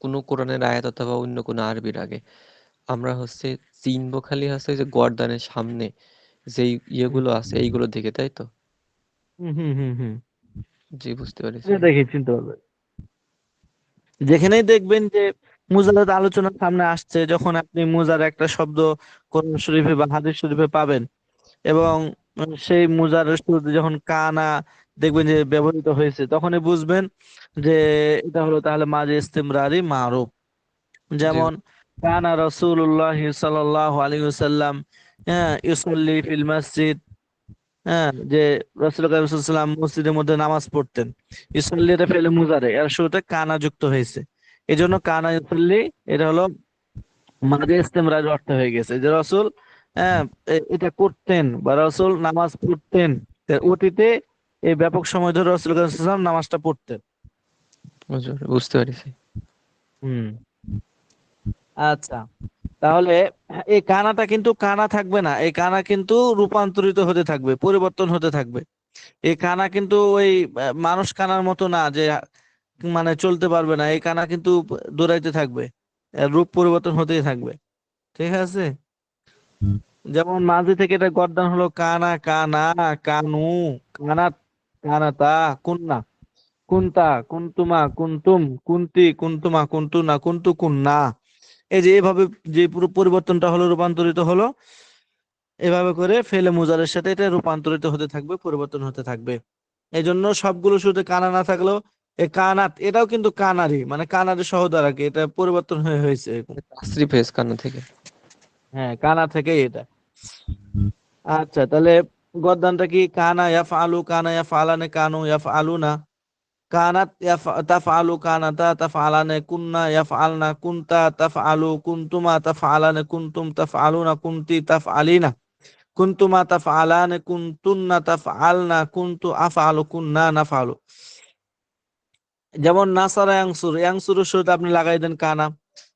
কোনো কোরআনের আয়াত অথবা অন্য কোনো আরবির আগে আমরা হচ্ছে চিনবো খালি হচ্ছে যে গর্দানের সামনে যেই ইয়েগুলো আছে এইগুলো দেখে, তাই তো? হুম হুম হুম হুম জি, বুঝতে পেরেছি। এটা দেখে চিনতে পারবে। যেখানেই দেখবেন যে মুজারাদ আলোচনার সামনে আসছে, যখন আপনি মুজার একটা শব্দ কোরআন শরীফে বা হাদিস শরীফে পাবেন, এবং সেই মুজারের শুরুতে যখন কানা দেখবেন যে ব্যবহৃত হয়েছে, তখনই বুঝবেন যে এটা হলো তাহলে মাঝে ইস্তিমরারি মারুফ। যেমন কানা রাসূলুল্লাহ সাল্লাল্লাহু আলাইহি ওয়াসাল্লাম ইউসাল্লি ফিল মসজিদ, যে রাসূল কারীম সাল্লাল্লাহু আলাইহি ওয়াসাল্লাম মসজিদের মধ্যে নামাজ পড়তেন। ইউসাল্লি এটা ফেলে মুজারে, এর শুরুতে কানা যুক্ত হয়েছে, এই জন্য কানা ইউসাল্লি এটা হলো মাঝে ইস্তেমরার অর্থ হয়ে গেছে, যে রাসূল হ্যাঁ এটা করতেন বা রাসূল নামাজ পড়তেন। অতীতে এই ব্যাপক সময় ধরে রাসূল কারীম সাল্লাল্লাহু আলাইহি ওয়াসাল্লাম নামাজটা পড়তেন। হুজুর বুঝতে পেরেছি। হুম, আচ্ছা, তাহলে এই কানাটা কিন্তু কানা থাকবে না, এই কানা কিন্তু রূপান্তরিত হতে থাকবে, পরিবর্তন হতে থাকবে। এই কানা কিন্তু ওই মানুষ কানার মতো না যে মানে চলতে পারবে না, এই কানা কিন্তু দৌড়াইতে থাকবে, এর রূপ পরিবর্তন হতেই থাকবে। ঠিক আছে, যেমন মাঝে থেকে এটা গর্দান হলো কানা, কানা, কানু, কানাত, কানাতা, কুন্না, কুন্তা, কুন্তুমা, কুন্তুম, কুন্তি, কুন্তুমা, কুন্তুনা, কুন্তু, কুন্না। এই যে এভাবে যে পুরো পরিবর্তনটা হলো, রূপান্তরিত হলো, এভাবে করে ফেলে মুজারের সাথে এটা রূপান্তরিত হতে থাকবে, পরিবর্তন হতে থাকবে। এই জন্য সবগুলো শুধু কানা না থাকলেও এই কানাত এটাও কিন্তু কানারি, মানে কানারি সহদার আর কি, এটা পরিবর্তন হয়ে হয়েছে। তাসরিফ হয়েছে কান্না থেকে। হ্যাঁ, কানা থেকেই এটা। আচ্ছা, তাহলে গদ্দানটা কি? কানা ইয়াফআলু, কানা ইয়াফআলানে, কানু ইয়াফআলুনা, কানাত তাফআলু, কানাতা তাফআলানে, কুন্না ইয়াফআলনা, কুনতা তাফআলু, কুনতুমা তাফআলানে, কুনতুম তাফআলুনা, কুনতি তাফআলিনা, কুনতুমা তাফআলানে, কুনতুন্না তাফআলনা, কুনতু আফআলু, কুন্না নাফআলু। যেমন নাসারা ইয়াংসুর, ইয়াংসুরের শুরুতে আপনি লাগাই দেন কানা,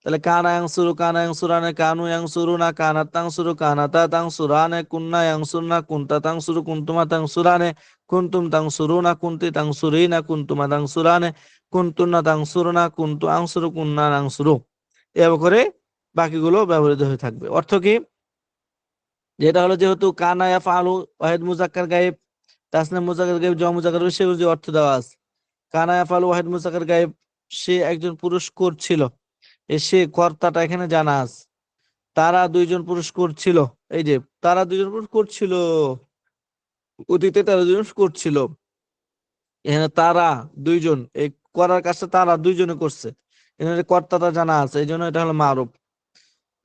তাহলে কানা ইয়াংসুরু, কানা ইয়াংসুরানে, কানু ইয়াংসুরুনা, কানাত তাংসুরু, কানাতা তাংসুরানে, কুন্না ইয়াংসুরনা, কুনতা তাংসুরু, কুনতুমা তাংসুরানে, কুনতুম তাংসুরুনা, কুনতি তাংসুরিনা, কুনতুমা তাংসুরানে, কুনতুন্না তাংসুরুনা, কুনতু আংসুরু, কুন্না নাংসুরু। এভাবে করে বাকিগুলো ব্যবহৃত হয়ে থাকবে। অর্থ কি? যেটা হলো যেহেতু কানা ইয়াফআলু ওয়াহিদ মুজাক্কার গায়েব, তাসনিয়া মুজাক্কার গায়েব, জমা মুজাক্কার গায়েব, সেগুলো যে অর্থ দেওয়া আছে। কানা ইয়াফআলু ওয়াহিদ মুজাক্কার গায়েব, সে একজন পুরুষ করছিল, সে কর্তাটা এখানে জানা আছে। তারা দুইজন পুরুষ করছিল, এই যে তারা দুইজন পুরুষ করছিল, অতীতে তারা দুজন করছিল, এখানে তারা দুইজন, এই করার কাজটা তারা দুইজনে করছে, এখানে কর্তাটা জানা আছে, এই জন্য এটা হলো মারুফ।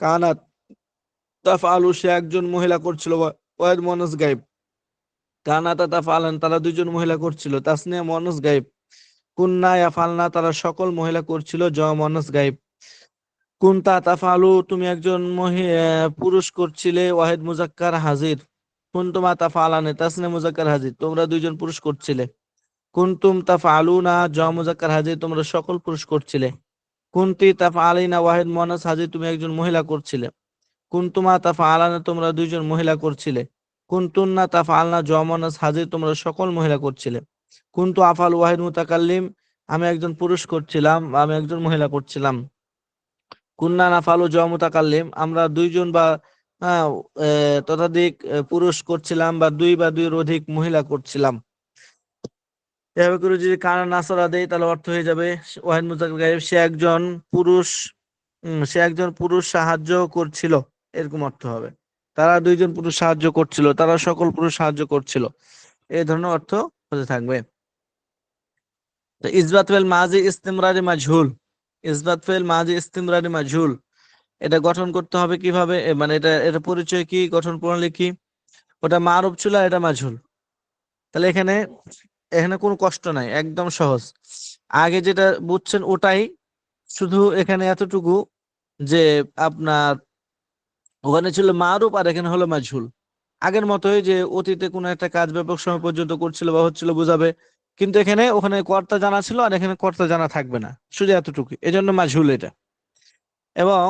কানাত তাফআলু, সে একজন মহিলা করছিল, ওয়াহিদ মুয়ান্নাস গায়েব। কানাতা তাফআলান, তারা দুইজন মহিলা করছিল, তাসনিয়া মুয়ান্নাস গায়েব। কুন্না ইয়াফআলনা, তারা সকল মহিলা করছিল, জমা মুয়ান্নাস গায়েব। কুনতা তাফআলু, তুমি একজন পুরুষ করছিলে, ওয়াহিদ মুজাক্কার হাজির। কুনতুমা তাফআলানে, তাসনিয়া মুজাক্কার হাজির, তোমরা দুইজন পুরুষ করছিলে। কুনতুম তাফআলুনা, জমা মুজাক্কার হাজির, তোমরা সকল পুরুষ করছিলে। কুনতি তাফআলিনা, ওয়াহিদ মুয়ান্নাস হাজির, তুমি একজন মহিলা করছিলে। কুনতুমা তাফআলানা, তোমরা দুইজন মহিলা করছিলে। কুনতুন্না তাফআলনা, জমা মুয়ান্নাস হাজির, তোমরা সকল মহিলা করছিলে। কুনতু আফআল, ওয়াহিদ মুতাকাল্লিম, আমি একজন পুরুষ করছিলাম, আমি একজন মহিলা করছিলাম। কুন্না নাফালু, জমা মুতাকাল্লিম, আমরা দুইজন বা আহ, ততোধিক পুরুষ করছিলাম, বা দুই বা দুইয়ের অধিক মহিলা করছিলাম। এভাবে করে যদি কানা নাসরা দেয় তাহলে অর্থ হয়ে যাবে ওয়াহিদ মুতাকাল্লিম গায়েব, সে একজন পুরুষ সাহায্য করছিল, এরকম অর্থ হবে। তারা দুইজন পুরুষ সাহায্য করছিল, তারা সকল পুরুষ সাহায্য করছিল, এই ধরনের অর্থ হতে থাকবে। তো ইসবাত ফেল মাজি ইস্তিমরারি মাজহুল, ইসবাত ফেল মাজি ইস্তিমরারি মাজহুল, এটা গঠন করতে হবে কিভাবে? মানে এটা এটা পরিচয় কি, গঠন প্রণালী কি? ওটা মারুফ ছিল, এটা মাজহুল। তাহলে এখানে এখানে কোনো কষ্ট নাই, একদম সহজ। আগে যেটা বুঝছেন ওটাই, শুধু এখানে এতটুকু যে আপনার ওখানে ছিল মারুফ আর এখানে হলো মাজহুল। আগের মতোই যে অতীতে কোনো একটা কাজ ব্যাপক সময় পর্যন্ত করছিল বা হচ্ছিল বুঝাবে, কিন্তু এখানে ওখানে কর্তা জানা ছিল আর এখানে কর্তা জানা থাকবে না, শুধু এতটুকু, এজন্য মাজহুল এটা। এবং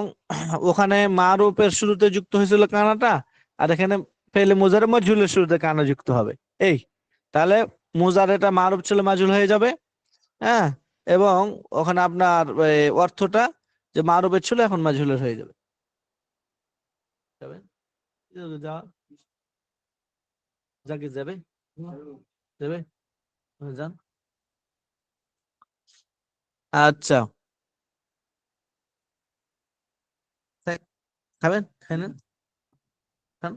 ওখানে মারুফের শুরুতে যুক্ত হয়েছিল কানাটা, আর এখানে ফেলে মুজারে মাজহুলের শুরুতে কানা যুক্ত হবে। এই তাহলে মুজারেটা মারুফ ছিল মাজহুল হয়ে যাবে। হ্যাঁ, এবং ওখানে আপনার অর্থটা যে মারুফের ছিল এখন মাজহুলের হয়ে যাবে। জাকির যাবে, যাবে, যান। আচ্ছা, খাবেন, খাই নেন, খান।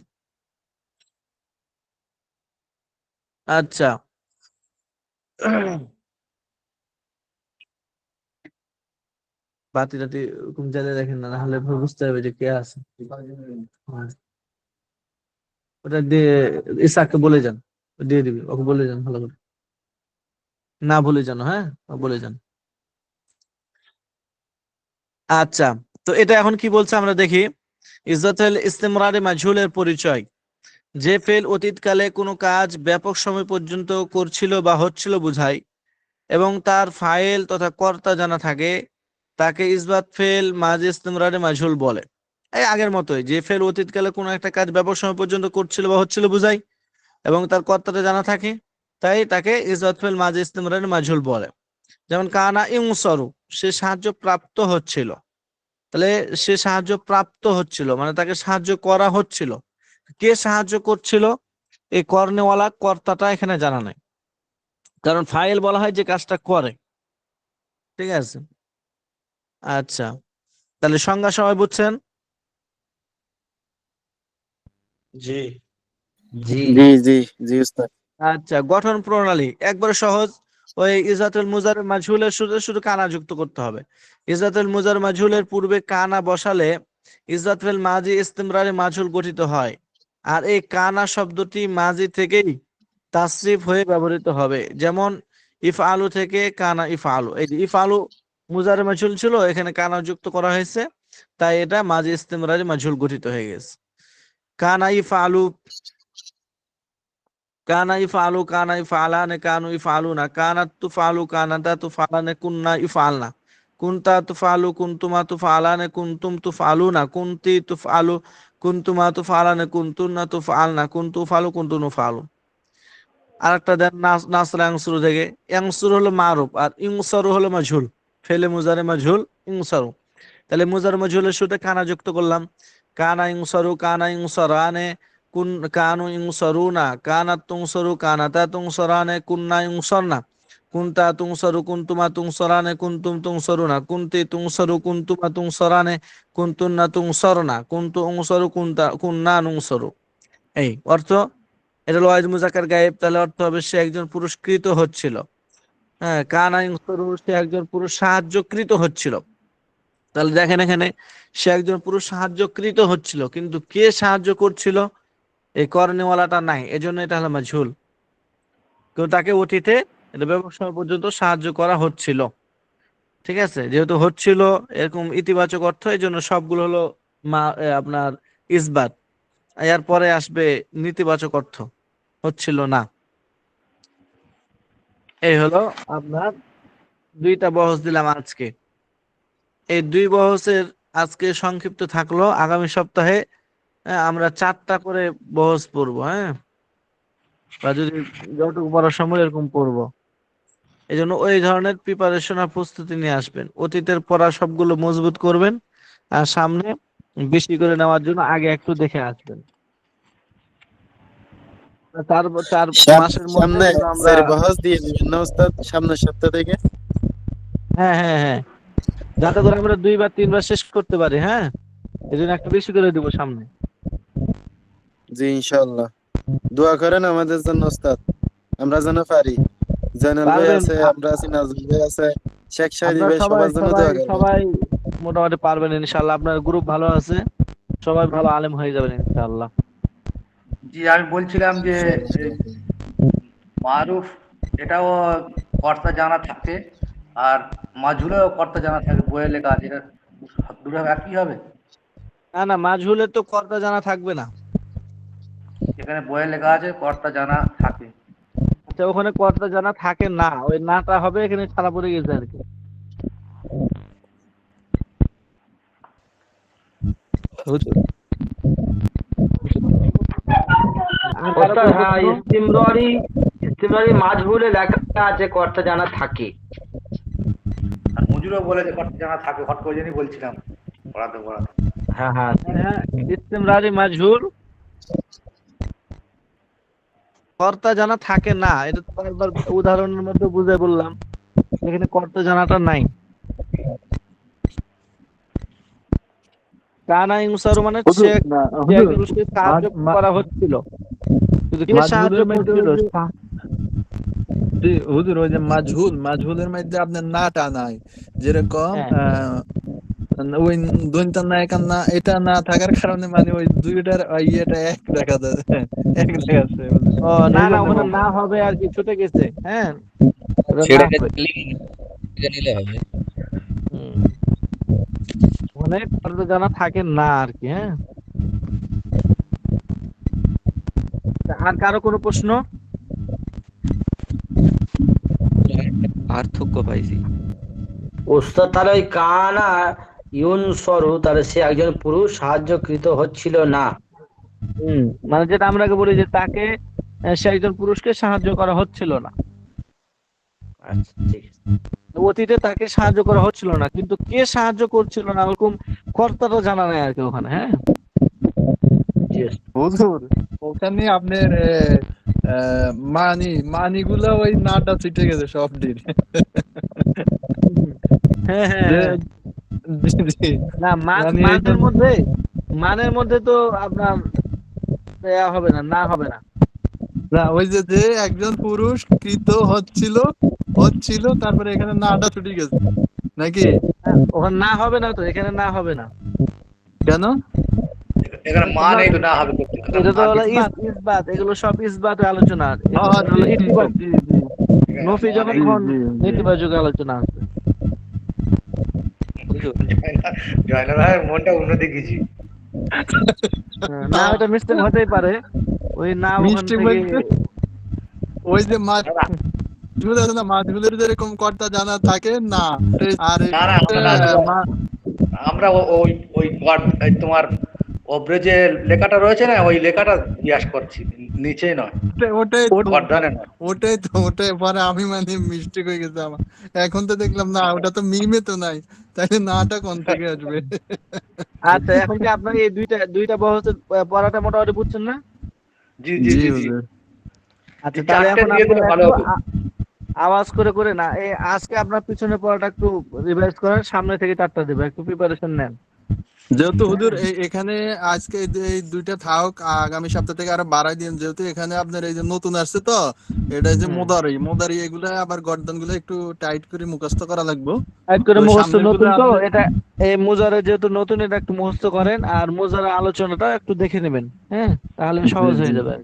আচ্ছা, বাতি টাতি ওরকম জ্বালিয়ে রাখেন না, নাহলে বুঝতে হবে যে কে আছে। হ্যাঁ। ওটা দিয়ে ইসাককে বলে যান, দিয়ে দিবি, ওকে বলে যান ভালো করে, না ভুলে যান। হ্যাঁ, বলে যান। আচ্ছা, তো এটা এখন কি বলছে আমরা দেখি। ইজ্জতুল ইস্তিমরারে মাজহুলের পরিচয়। যে ফেল অতীতকালে কোনো কাজ ব্যাপক সময় পর্যন্ত করছিল বা হচ্ছিল বুঝায় এবং তার ফাইল তথা কর্তা জানা থাকে, তাকে ইসবাত ফেল মাজি ইস্তিমরারে মাজহুল বলে। এই আগের মতোই, যে ফেল অতীতকালে কোনো একটা কাজ ব্যাপক সময় পর্যন্ত করছিল বা হচ্ছিল বুঝায় এবং তার কর্তাটা জানা থাকে, তাই তাকে ইসবাত ফেল মাজি ইস্তিমরারে মাজহুল বলে। যেমন কানা ইউনসরু, সে সাহায্য প্রাপ্ত হচ্ছিল। তাহলে সে সাহায্য প্রাপ্ত হচ্ছিল মানে তাকে সাহায্য করা হচ্ছিল। কে সাহায্য করছিল, এই কর্নেওয়ালা কর্তাটা এখানে জানা নাই, কারণ ফাইল বলা হয় যে কাজটা করে। ঠিক আছে, আচ্ছা, তাহলে সংজ্ঞা সবাই বুঝছেন? জি। জি। জি জি জি উস্তাদ। আচ্ছা, গঠন প্রণালী একবারে সহজ। ওই ইজাতুল মুজার মাজহুলের শুধু শুধু কানা যুক্ত করতে হবে। ইজাতুল মুজার মাজহুলের পূর্বে কানা বসালে ইজাতুল মাজি ইস্তিমরারে মাজহুল গঠিত হয়। আর এই কানা শব্দটি মাজি থেকেই তাসরিফ হয়ে ব্যবহৃত হবে। যেমন ইফআলু থেকে কানা ইফআলু, এই যে ইফআলু মুজারে মাজহুল ছিল, এখানে কানা যুক্ত করা হয়েছে, তাই এটা মাজি ইস্তিমরারে মাজহুল গঠিত হয়ে গেছে। কানা ইফআলু, কানা ইফআলু, কানা ইফআলানে, কানু ইফআলুনা, কানাত তুফআলু, কানাতা তুফআলানে, কুন্না ইফআলনা, কুনতা তুফআলু, কুনতুমা তুফআলানে, কুনতুম তুফআলুনা, কুনতি তুফআলু, কুনতুমা তুফআলানে, কুনতুন্না তুফআলনা, কুনতু ফালু, কুনতু নুফআলু। আরেকটা দেন নাসরা ইয়ানসুরু থেকে। ইয়ানসুরু হলো মারুফ আর ইনসরু হলো মাজহুল, ফেলে মুজারে মাজহুল ইনসরু। তাহলে মুজার মাজহুলের সাথে কানা যুক্ত করলাম। কানা ইনসরু, কানা ইনসরানে, কুন কানু ইনসরুনা, কানাত তুনসরু, কানাতা তুনসরানে, কুন্না ইনসরনা, কুনতা তুনসরু, কুনতুমা তুনসরানে, কুনতুম তুনসরুনা, কুনতি তুনসরু, কুনতুমা তুনসরানে, কুনতুন্না তুনসরনা, কুনতু উনসরু, কুনতা কুন্না নুনসরু। এই অর্থ, এটা হলো ওয়াহিদ মুজাক্কার গায়েব, তাহলে অর্থ হবে সে একজন পুরস্কৃত হচ্ছিল। হ্যাঁ, কানা ইনসরু, সে একজন পুরুষ সাহায্যকৃত হচ্ছিল। তাহলে দেখেন এখানে সে একজন পুরুষ সাহায্যকৃত হচ্ছিল, কিন্তু কে সাহায্য করছিল, এই কর্নেওয়ালাটা নাই, এজন্য এটা হলো মাজহুল। কিন্তু তাকে অতীতে এটা ব্যাপক সময় পর্যন্ত সাহায্য করা হচ্ছিল। ঠিক আছে, যেহেতু হচ্ছিল এরকম ইতিবাচক অর্থ, এই জন্য সবগুলো হলো আপনার ইসবাত। এর পরে আসবে নেতিবাচক অর্থ, হচ্ছিল না। এই হলো আপনার দুইটা বহস দিলাম আজকে। এই দুই বহসের আজকে সংক্ষিপ্ত থাকলো। আগামী সপ্তাহে আমরা 4টা করে বহস পড়বো। হ্যাঁ, বা যদি যতটুকু পড়া সম্ভব এরকম পড়বো। এই জন্য ওই ধরনের প্রিপারেশন আর প্রস্তুতি নিয়ে আসবেন। অতীতের পড়া সবগুলো মজবুত করবেন আর সামনে বেশি করে নেওয়ার জন্য আগে একটু দেখে আসবেন। তার 4 মাসের মধ্যে সামনে যেন আমরা, স্যার বহস দিয়ে দিবেন না উস্তাদ সামনের সপ্তাহ থেকে? হ্যাঁ হ্যাঁ হ্যাঁ, যাতে করে আমরা 2 বা 3 বার শেষ করতে পারি। হ্যাঁ, এই জন্য একটু বেশি করে দিব সামনে। জি ইনশাআল্লাহ। দোয়া করেন আমাদের জন্য উস্তাদ, আমরা যেন পারি। জানাল ভাই পারবেন, আছে, আমরা আছি, নাজমুল ভাই আছে, শেখ সাইদি আপনারা ভাই, সবাই সবার জন্য সবাই দোয়া করবেন। সবাই মোটামুটি পারবেন ইনশাআল্লাহ। আপনার গ্রুপ ভালো আছে, সবাই ভালো আলেম হয়ে যাবেন ইনশাআল্লাহ। জি, আমি বলছিলাম যে এই মারুফ এটাও কর্তা জানা থাকে, আর মাজহুলেও কর্তা জানা থাকে, বইয়ে লেখা আছে, এটা দুটো একই হবে? না না, মাজহুলের তো কর্তা জানা থাকবে না। এখানে বইয়ে লেখা আছে কর্তা জানা থাকে। আচ্ছা, ওখানে কর্তা জানা থাকে না, ওই নাটা হবে এখানে ছাড়া পড়ে গেছে আর কি। হুজুর, আর কারো ওস্তাদ, কোনো হ্যাঁ, প্রশ্ন? ইস্তিমরারি মাজহুলে লেখা আছে কর্তা জানা থাকে। আর মজুরও বলে যে কর্তা জানা থাকে, হট করে জন্যই বলছিলাম পড়াতে। হ্যাঁ হ্যাঁ, হ্যাঁ, ইস্তিমরারি মাজহুল কর্তা জানা থাকে না, এটা তো একবার উদাহরণের মধ্যে বুঝে বললাম, এখানে কর্তা জানাটা নাই। কানা ইনসারু মানে হুজুর, না, যে হুজুর, পুরুষকে সাহায্য করা হচ্ছিল, কিন্তু কে সাহায্য মাজহুলের মধ্যে করছিল? হুজুর ওই যে মাজহুলের মধ্যে আপনার নাটা নাই, যেরকম হ্যাঁ ওই দন্তা না একা না এটা না থাকার কারণে মানে ওই দুইটার ইয়েটা এক দেখা যাচ্ছে, এক দেখাচ্ছে বুঝলেন? ও না এই না, জন্য ওখানে বললাম। না হবে আর কি, ছুটে গেছে। হ্যাঁ, ওটা না সেটাকে হবে। নিলে হবে। হুম, ওখানে কর্তা জানা থাকে না আর কি। হ্যাঁ, আর কারো কোনো প্রশ্ন? পার্থক্য পাইছি। ওস্তাদ তাহলে ওই কানা ইউনসরু, তাহলে সে একজন পুরুষ সাহায্যকৃত হচ্ছিল না। মানে যেটা আমরা আগে বলি যে তাকে সে একজন পুরুষকে সাহায্য করা হচ্ছিল না, আচ্ছা, ঠিক আছে। অতীতে তাকে সাহায্য করা হচ্ছিল না, কিন্তু কে সাহায্য করছিল না ওরকম কর্তাটা জানা নাই আর কি ওখানে। হ্যাঁ, জি ওস্তাদ। হুজুর ওখানে আপনার মানিগুলা ওই নাটা ছিটে গেছে সব দিন। হ্যাঁ, হ্যাঁ, যে হ্যাঁ। জি, জি। না, মানে এই মানের মধ্যে, মানের মধ্যে তো আপনার দেয়া হবে না, না হবে না। না ওই যে একজন পুরুষ কৃত হচ্ছিল তারপরে এখানে নাটা ছুটে গেছে নাকি? ওখানে না হবে না, তো এখানে না হবে না। কেন? এখানে মা নেই তো না হবে করতে। এটা তো হলো মা ইসবাত, এগুলো সব ইসবাতের আলোচনা। হ্যাঁ, এখানে জি, হলো জি, ইতিবাচক, জি, জি, নফি যখন জি, তখন জি, জি। নেতিবাচক আলোচনা আছে। হুজুর, জয়নাল ভাই মনটা অন্যদিকে গেছি। না, ওটা মিস্টেক হতেই পারে। ওই না ওখান মিষ্টি থেকে বলতে ওই যে মাছগুলো আছে না, মাছগুলোর যেরকম কর্তা জানা থাকে না, আর না না, মা- আমরা ওই ওই এই তোমার ওপরে যে লেখাটা রয়েছে না, ওই লেখাটা জিজ্ঞাসা করছি, নিচে নয়, ওটাই তো বর্ধনে নয়। ওটাই পরে আমি মানে মিস্টেক হয়ে গেছে আমার। এখন তো দেখলাম না ওটা তো মিমে তো নাই, তাইলে নাটা কোন থেকে আসবে? আচ্ছা, এখন কি আপনার এই দুইটা বহসের পড়াটা মোটামুটি বুঝছেন না? জি জি জি জি জি। হুজুর। আচ্ছা, এই তাহলে চারটে এখন দিয়ে দিলে আপনারা ভালো একটু হবে। আওয়াজ করে করে না, এই আজকে আপনার পিছনে পড়াটা একটু রিভাইজ করেন, সামনে থেকে 4টা দেবে, একটু প্রিপারেশন নেন। যেহেতু হুজুর এখানে আজকে এই দুইটা থাক, আগামী সপ্তাহ থেকে আরো বাড়াই দিন, যেহেতু এখানে আপনার এই যে নতুন আসছে তো, এটা যে মোদারি এগুলা আবার গর্দান গুলা একটু টাইট করে মুখস্থ করা লাগবে। এক করে তো মুখস্থ, সামনের নতুন গুলো তো আপনি এটা, এই মুজারে যেহেতু নতুন, এটা একটু মুখস্থ করেন, আর মুজারা আলোচনাটা একটু দেখে নেবেন। হ্যাঁ, তাহলে জি, সহজ জি, হয়ে যাবে।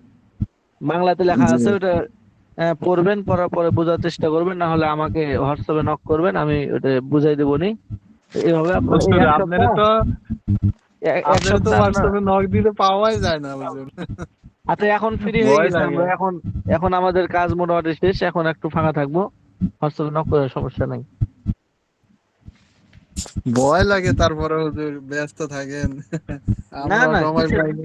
বাংলাতে লেখা জি। আছে, ওটা পড়বেন, পড়ার পরে বোঝার চেষ্টা করবেন, না হলে আমাকে হোয়াটসঅ্যাপে নক করবেন, আমি ওটা বুঝাই দেবো নি। এইভাবে আপনার এই হুজুর এক আপনারা সপ্তাহ, তো এক আপনারা তো সপ্তাহ আপনার। হোয়াটসঅ্যাপে নক দিলে পাওয়াই যায় না হুজুর। আচ্ছা, এখন ফ্রি হয়ে ভয় গেছি লাগে, আমরা, এখন এখন আমাদের কাজ মোটামুটি শেষ, এখন একটু ফাঁকা থাকবো, হোয়াটসঅ্যাপে নক করে, সমস্যা নাই। ভয় লাগে, তারপরে হুজুর ব্যস্ত থাকেন, না আমরা না, সময় কিসের পাই না।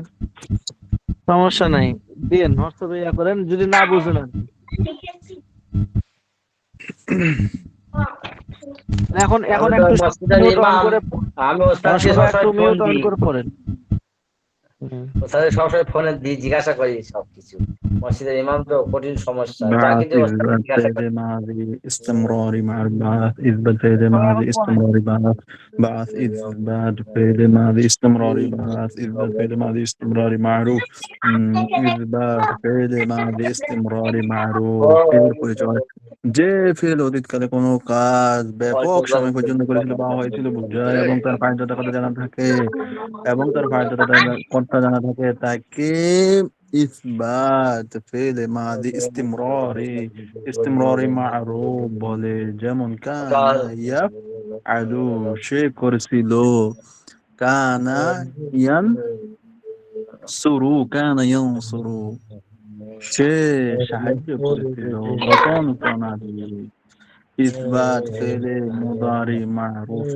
সমস্যা নাই, দিন হোয়াটসঅ্যাপে ইয়া করেন যদি না বুঝেন আর কি। এখন এখন আমি তো একটু মসজিদের মিউট অন ইমাম, করে, আমি ওস্তাদকে সবাই একটু সবসময় ফোন মিউট অন দিই, করে পড়েন। ওস্তাদকে সবসময় ফোনে দিই, জিজ্ঞাসা করি সবকিছু। মসজিদের ইমাম তো কঠিন সমস্যা, যা بعث কিছু ওস্তাদকে إثبات জিজ্ঞাসা فعل করি। ماضي استمراري مع البعث إثبات فعل ماضي استمراري بعث بعث إثبات فعل ماضي استمراري بعث إثبات فعل ماضي استمراري معروف إثبات فعل ماضي استمراري معروف এর পরিচয় যে ফেল অতীতকালে কোনো কাজ ব্যাপক সময় পর্যন্ত করেছিল বা হয়েছিল বোঝায় এবং তার ফায়দাটা কথা জানা থাকে এবং তার ফায়দাটা কথা জানা থাকে তাকে ইসবাত ফেলে মাদি ইস্তিমরারি মারুফ বলে। যেমন কানা ইয়াফআলু সে করেছিল, কানা ইয়ানসুরু সে সাহায্য করেছিল, গঠন প্রণালী। ইসবাত ফেলে মুদারি মারুফ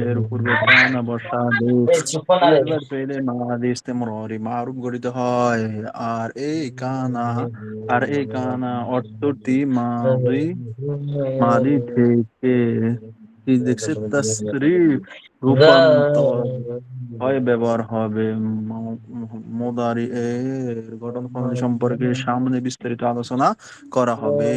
এর পূর্বে কানা বসালে ইসবাত ফেলে মাদি ইস্তেমরারি মারুফ গঠিত হয়। আর এই কানা অর্থটি মাদি থেকে কি দেখছে তাসরিফ রূপান্তর হয় ব্যবহার হবে। মুদারি এর গঠন প্রণালী সম্পর্কে সামনে বিস্তারিত আলোচনা করা হবে।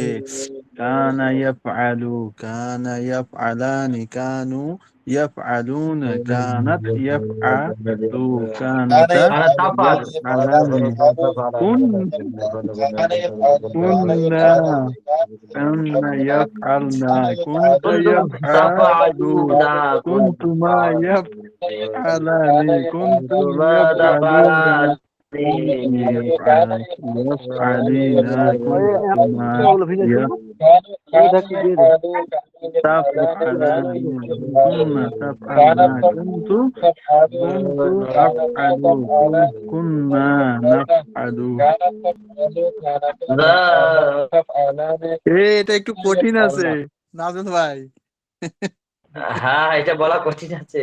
কানা ইয়াফআলু, কানা ইয়াফআলানি, কানু يفعلون كانت يفعلوا كانت أنا تفعل يفعلان كن كنا كنا يفعلنا كنت كنتم يفعل تفعلون كنتما يفعلان كنتم كنتما يفعلون تفعلان يفعلين كنتما ওগুলো ভিজে শুনবো ওটা কি দিয়ে দেবো تفعلان كنا تفعلنا كنت أفعل كنا نفعل এটা একটু কঠিন আছে নাজমুল ভাই হ্যাঁ এটা বলা কঠিন আছে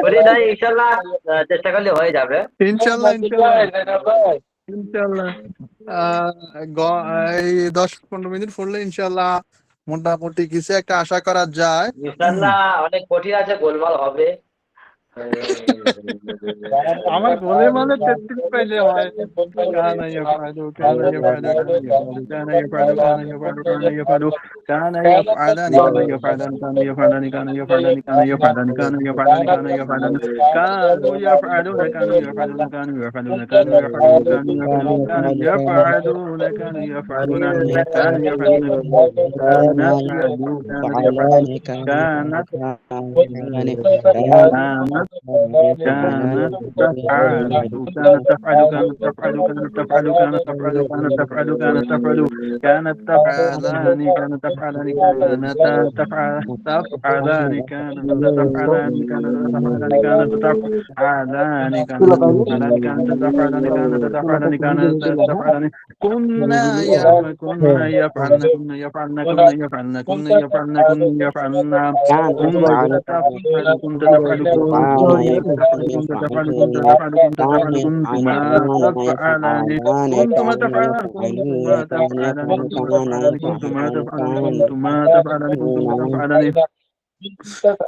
কঠিন নাই ইনশাল্লাহ চেষ্টা করলে হয়ে যাবে ইনশাল্লাহ ইনশাল্লাহ ইনশাল্লাহ এই 10-15 মিনিট পড়লে ইনশাল্লাহ মোটামুটি কিছু একটা আশা করা যায় ইনশাল্লাহ অনেক কঠিন আছে গোলমাল হবে আমার গোলে মানে 33 পাইলে হয় কানা ইয়াফআলু কানা ইয়াফআলু কানা ইয়াফআলু কানা ইয়াফআলু কানা ইয়াফআলু কানা ইয়াফআলানি কানা ইয়াফআলানি কানা ইয়াফআলানি কানা ইয়াফআলানি কানা ইয়াফআলানি কানা ইয়াফআলানি কানা ইয়াফআলানি কানু ইয়াফআলুনা কানু ইয়াফআলুনা কানু ইয়াফআলুনা কানু ইয়াফআলুনা কানু ইয়াফআলুনা কানু ইয়াফআলুনা কানু ইয়াফআলুনা কানু ইয়াফআলুনা كانت كانت تفعل كانت تفعل كانت تفعل كانت تفعل كانت تفعل كانت تفعل كانت تفعل كانت تفعلان كانت تفعلان كانت تفعل تفعلان كانت تفعلان كانت تفعلان كانت تفعلان كانت تفعلان كانت تفعلان كانت تفعلان كنا يفعلن كنا يفعلن كنا يفعلن كنا يفعلن كنا يفعلن كنا يفعلن كنت تفعل كنت تفعل كنت تفعل كنت تفعل كنتما تفعلان كنتما تفعلان كنتما تفعلان كنتما تفعلان كنتما تفعلان كنتما تفعلان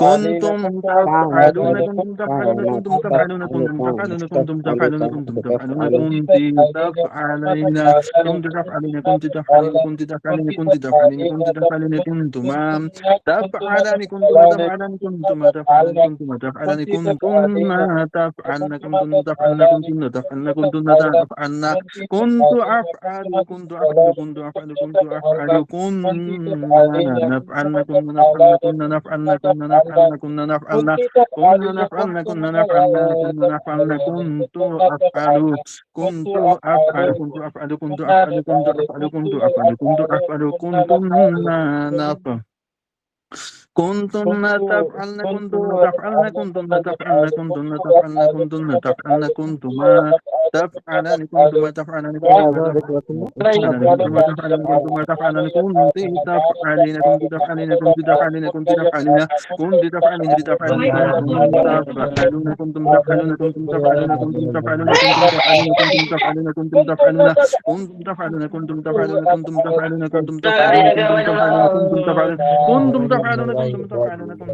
كنتم تفعلون كنتم تفعلون كنتم تفعلون كنتم تفعلون كنتم تفعلون كنتم تفعلون كنت تفعلين كنت تفعلين كنت تفعلين كنت تفعلين كنت تفعلين كنت تفعلين كنتما تفعلان كنتما تفعلان كنتما تفعلان كنتما تفعلان كنتما تفعلن كنتم تفعلن كنتم تفعلن كنتم تفعلن كنت أفعل كنت أفعل كنت أفعل كنت أفعل كنا نفعلن كنا نفعلن كنا نفعلن كنا نفعلن كنا نفعلن كنا نفعلن كنا نفعلن كنا نفعلن كنت أفعل كنت أفعل كنت أفعل كنت أفعل كنت أفعل كنت أفعل كنت أفعل كنتن نفعل كنتن تفعلن كنتن تفعلن كنتن تفعلن كنتن تفعلن كنتن تفعلن كنتما تفعلن كنتما تفعلن كنتما تفعلن كنتما تفعلن كنت تفعلين كنت تفعلين كنت تفعلين كنت تفعلين كنت تفعلين تفعلين كنتم تفعلون كنتم تفعلون كنتم تفعلون كنتم تفعلون كنتم تفعلون كنتم تفعلون كنتم تفعلون كنتم تفعلون كنتم تفعلون كنتم تفعلون كنتم تفعلون كنتم تفعلون كنتم تفعلون كنتم تفعلون كنتم تفعلون كنتم تفعلون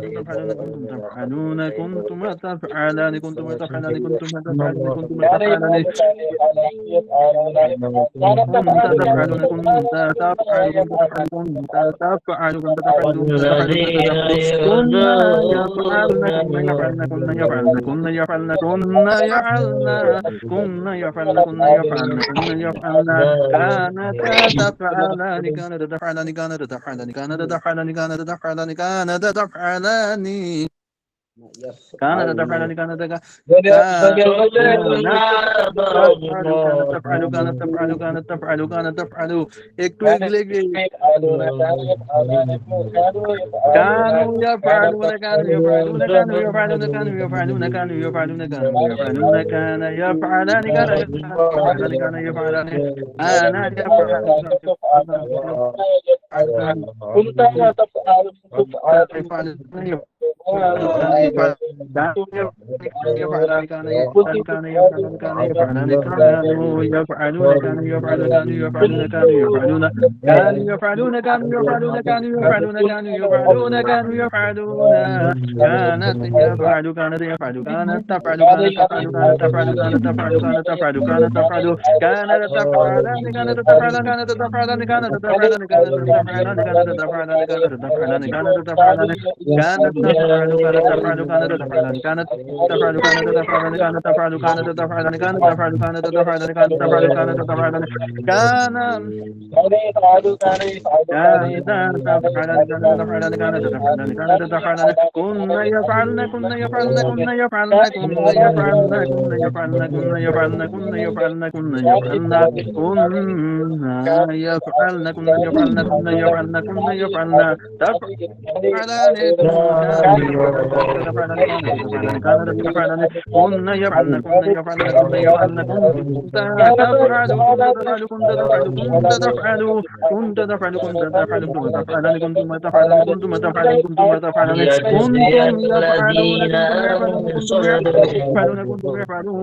كنتم تفعلان كنتم تفعلان كنتم تفعلان كنتم تفعلان كانت تفعلان كانت تفعل একটু এগিয়ে كانوا يفعلون كانوا يفعلون كانوا يفعلون كانوا يفعلون كانوا يفعلون كانوا يفعلون كان يفعلان كان يفعلان كان يفعلان أنا يفعل كنت تفعل كان يفعل كان يفعلان كانوا يفعلون كانوا يفعلون كانوا يفعلون كانوا يفعلون كانوا يفعلون كانوا يفعلون كانوا يفعلون كانوا يفعلون كانوا يفعلون كانوا يفعلون كانوا يفعلون كانوا يفعلون كانت يفعل كانت يفعل كانت تفعل كانت تفعل كانت تفعل كانت تفعل كانت تفعل كانت تفعل كانت تفعلان كانت تفعلان كانت تفعلان كانت تفعلان كانت تفعلان كانت تفعلان كانت تفعلان كانت تفعلان كانت تفعل كانت تفعل كانت تفعلان كانت تفعل كانت تفعلان كانت تفعل كانت تفعلان كانت تفعل كانت تفعلان كانت تفعل كانت تفعلان كان كانت تفعلان كانت تفعلان كانت تفعلان كانت تفعلان كنا يفعلن كنا يفعلن كنا يفعلن كنا يفعلن كنا يفعلن كنا يفعلن كنا يفعلن كنا يفعلن كنا يفعلن كنا يفعلن كنا يفعلن كنا يفعلن تفعلان كنا يفعلن تفعلان كانت تفعلان كانت تفعلان كنا يفعلن كنا يفعلن كنا يفعلن كنت تفعل كنت تفعل كنت تفعل كنت تفعل كنت تفعل كنت تفعل كنتم تفعلون كنتم تفعلون كنتم تفعلون كنتم يفعلون الذين كنتم يفعلون آمنوا كنتم يفعلون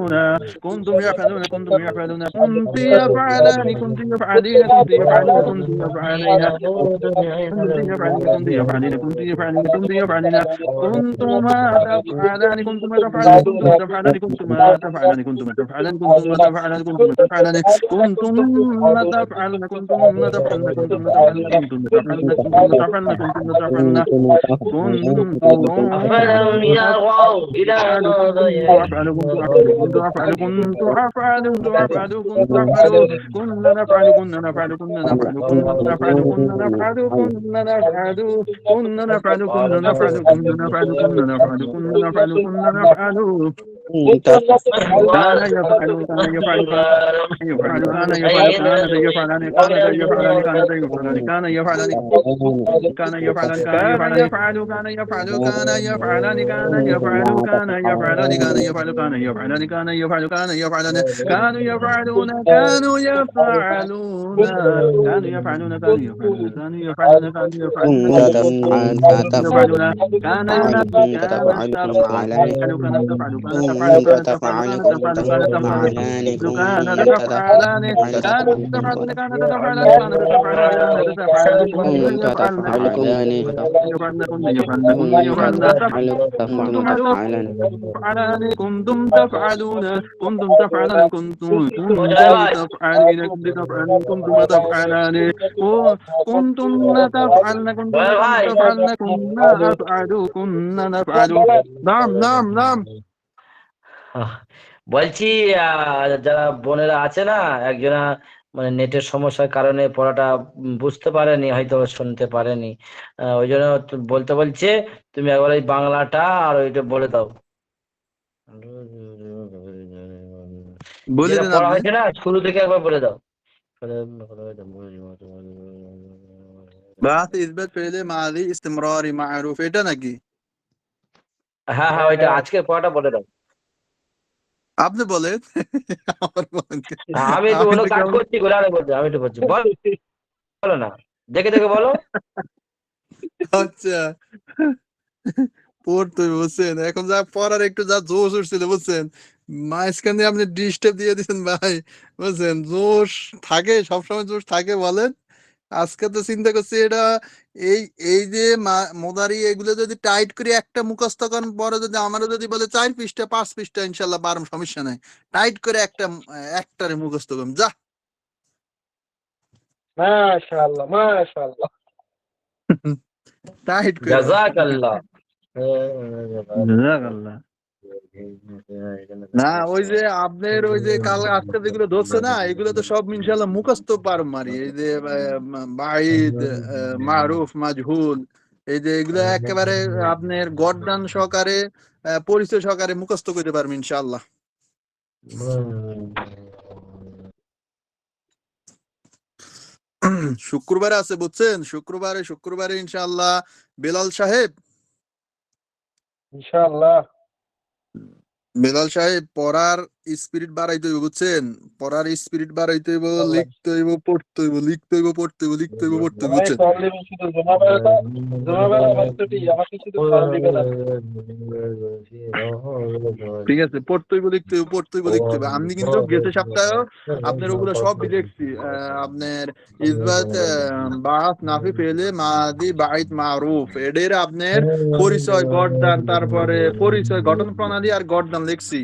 كنتم يفعلون كنتم يفعلون كنتم يفعلون كنت يفعلان كنت يفعلين كنت يفعلون كنت يفعلين كنت يفعلين كنت يفعلين كنت يفعلين كنت يفعلين كنتما تفعلان كنتما تفعلان كنتما تفعلان كنتما تفعلان كنتما تفعلان كنتما تفعلان كنتما تفعلان كنتم تفعلن كنتم تفعلن كنتم تفعلن كنتم تفعلن كنتم تفعلن كنتم تفعلن كنتم أفلم يروا إلى ما أفعل كنت أفعل كنت أفعل كنت أفعل كنت أفعل كنت أفعل كنا نفعل كنا نفعل كنا نفعل كنا نفعل كنا نفعل كنا نفعل كنا نفعل كنا نفعل كنا نفعل كنا نفعل كنا نفعل كنا نفعل كان يفعل كان يفعل كان يفعل كان يفعل كان يفعلان كان يفعلان كان يفعلان كان يفعلان كان يفعلان كان يفعل كان يفعل كان يفعلان كان يفعل كان يفعلان كان يفعل كان يفعلان كان يفعل كان يفعلان كانوا يفعلون كانوا يفعلون كانوا يفعلون كانوا يفعلون كانوا يفعلون كانوا يفعلون كنت تفعل كان كنت كانت تفعل كنت تفعل تفعلان كانت تفعل كانت تفعل كنت كانت تفعل تفعل كانت كنت تفعل كانت تفعل تفعلان كانت كنت تفعلان تفعل كانت تفعلون كانت تفعلان كانت تفعلان كانت تفعلان كن كنت يفعلن تفعلان كن يفعلن كن يفعلن كنت تفعل كنت كنتم تفعلان تفعلان كنتم تفعلون كنتم تفعلون كنتم تفعلين كنتم تفعلون كنتم تفعلان كنتم تفعلن كنتم تفعلن كنا أفعل كنا نفعل نعم نعم نعم বলছি যারা বোনেরা আছে না, একজনা মানে নেটের সমস্যার কারণে পড়াটা বুঝতে পারেনি, হয়তো শুনতে পারেনি, ওই জন্য বলতে বলছে তুমি একবার ওই বাংলাটা আর ওইটা বলে দাও, বলে যেটা দেন পড়া আপনি হয়েছে না শুরু থেকে একবার বলে দাও। بعث إثبات فعل ماضي استمراري معروف এটা নাকি হ্যাঁ হ্যাঁ, ওইটা আজকের পড়াটা বলে দাও। আপনি বলেন আমার বলেন আমি একটু আমি অন্য তো কাজ কেমন করছি, বলে আরে বলছি, আমি একটু বলছি, বলো না, দেখে দেখে বলো। আচ্ছা পড়তে বুঝছেন, এখন যা পড়ার একটু যা জোশ উঠছিল বুঝছেন, মাঝখানে আপনি ডিস্টার্ব দিয়ে দিচ্ছেন ভাই, বুঝছেন জোশ থাকে সবসময়, জোশ থাকে বলেন। আজকে তো চিন্তা করছি এটা এই এই যে মোদারি এগুলো যদি টাইট করে একটা মুখস্থ করেন, পরে যদি আমারও যদি বলে 4 পৃষ্ঠা 5 পৃষ্ঠা ইনশাল্লাহ পারম, সমস্যা নাই। টাইট করে একটারে মুখস্থ করুন যা। মাশাআল্লাহ মাশাআল্লাহ। টাইট করে জাযাকাল্লাহ। জাযাকাল্লাহ। না ওই যে আপনার ওই যে কাল আজকে যেগুলো ধরছে না, এগুলো তো সব ইনশাল্লাহ মুখস্থ পারম মারি। এই যে বাইদ, মারুফ, মাজহুল, এই যে এগুলো একেবারে আপনার গর্দান সহকারে পরিচয় সহকারে মুখস্থ করতে পারবেন ইনশাআল্লাহ। শুক্রবারে আছে বুঝছেন, শুক্রবারে ইনশাআল্লাহ বেলাল সাহেব, ইনশাআল্লাহ বেলাল সাহেব পড়ার স্পিরিট বাড়াইতে হইব, বুঝছেন? পড়ার স্পিরিট বাড়াইতে হইব, লিখতে হইব, পড়তে হইব, লিখতে হইব, পড়তে হইব, লিখতে হইব, পড়তে হইব, বুঝছেন? ঠিক আছে, পড়তে হইব, লিখতে হইব, পড়তে হইব, লিখতে হইব। আমি কিন্তু গেছে সপ্তাহে আপনার ওগুলো সব দেখছি। আপনার ইসবাত, বাস, নাফি, ফেলে, মাদি, বাইত, মারুফ, এদের আপনার পরিচয়, গঠন, তারপরে পরিচয়, গঠন প্রণালী আর গঠন লিখছি।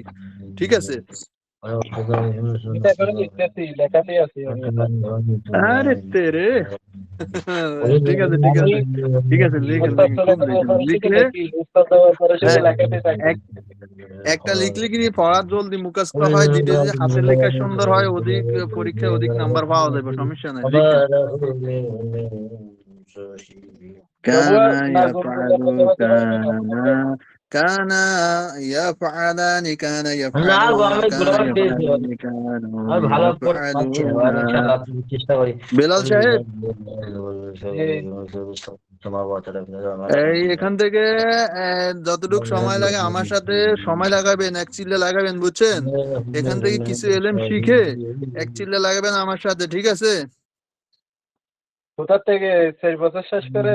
ঠিক আছে, আরে তেরে ঠিক আছে, ঠিক আছে, ঠিক আছে, লিখেন, লিখেন, খুব লিখেন, লিখলে একটা লিখলে কি পড়া জলদি মুখস্থ হয়, যেটা যে হাতের লেখা সুন্দর হয়, অধিক পরীক্ষায় অধিক নাম্বার পাওয়া যাবে, সমস্যা নাই, লিখেন। কানা ইয়াফআলু, কানা ইয়াফআলানি, কানা না ইয়াফআলুনা, আমি কানা গোলাবাদ পেয়েছি, ইয়াফআলানি, কানা আমি ভালো পড়তে পারছি না, আমি ইয়াফআলুনা। ইনশাআল্লাহ চেষ্টা করি। বেলাল সাহেব, এই এখান থেকে যতটুকু সময় লাগে আমার সাথে সময় লাগাবেন, এক চিল্লা লাগাবেন, বুঝছেন? এখান থেকে কিছু এলেম শিখে এক চিল্লা লাগাবেন আমার সাথে, ঠিক আছে? কোথা থেকে 6 বছর শেষ করে?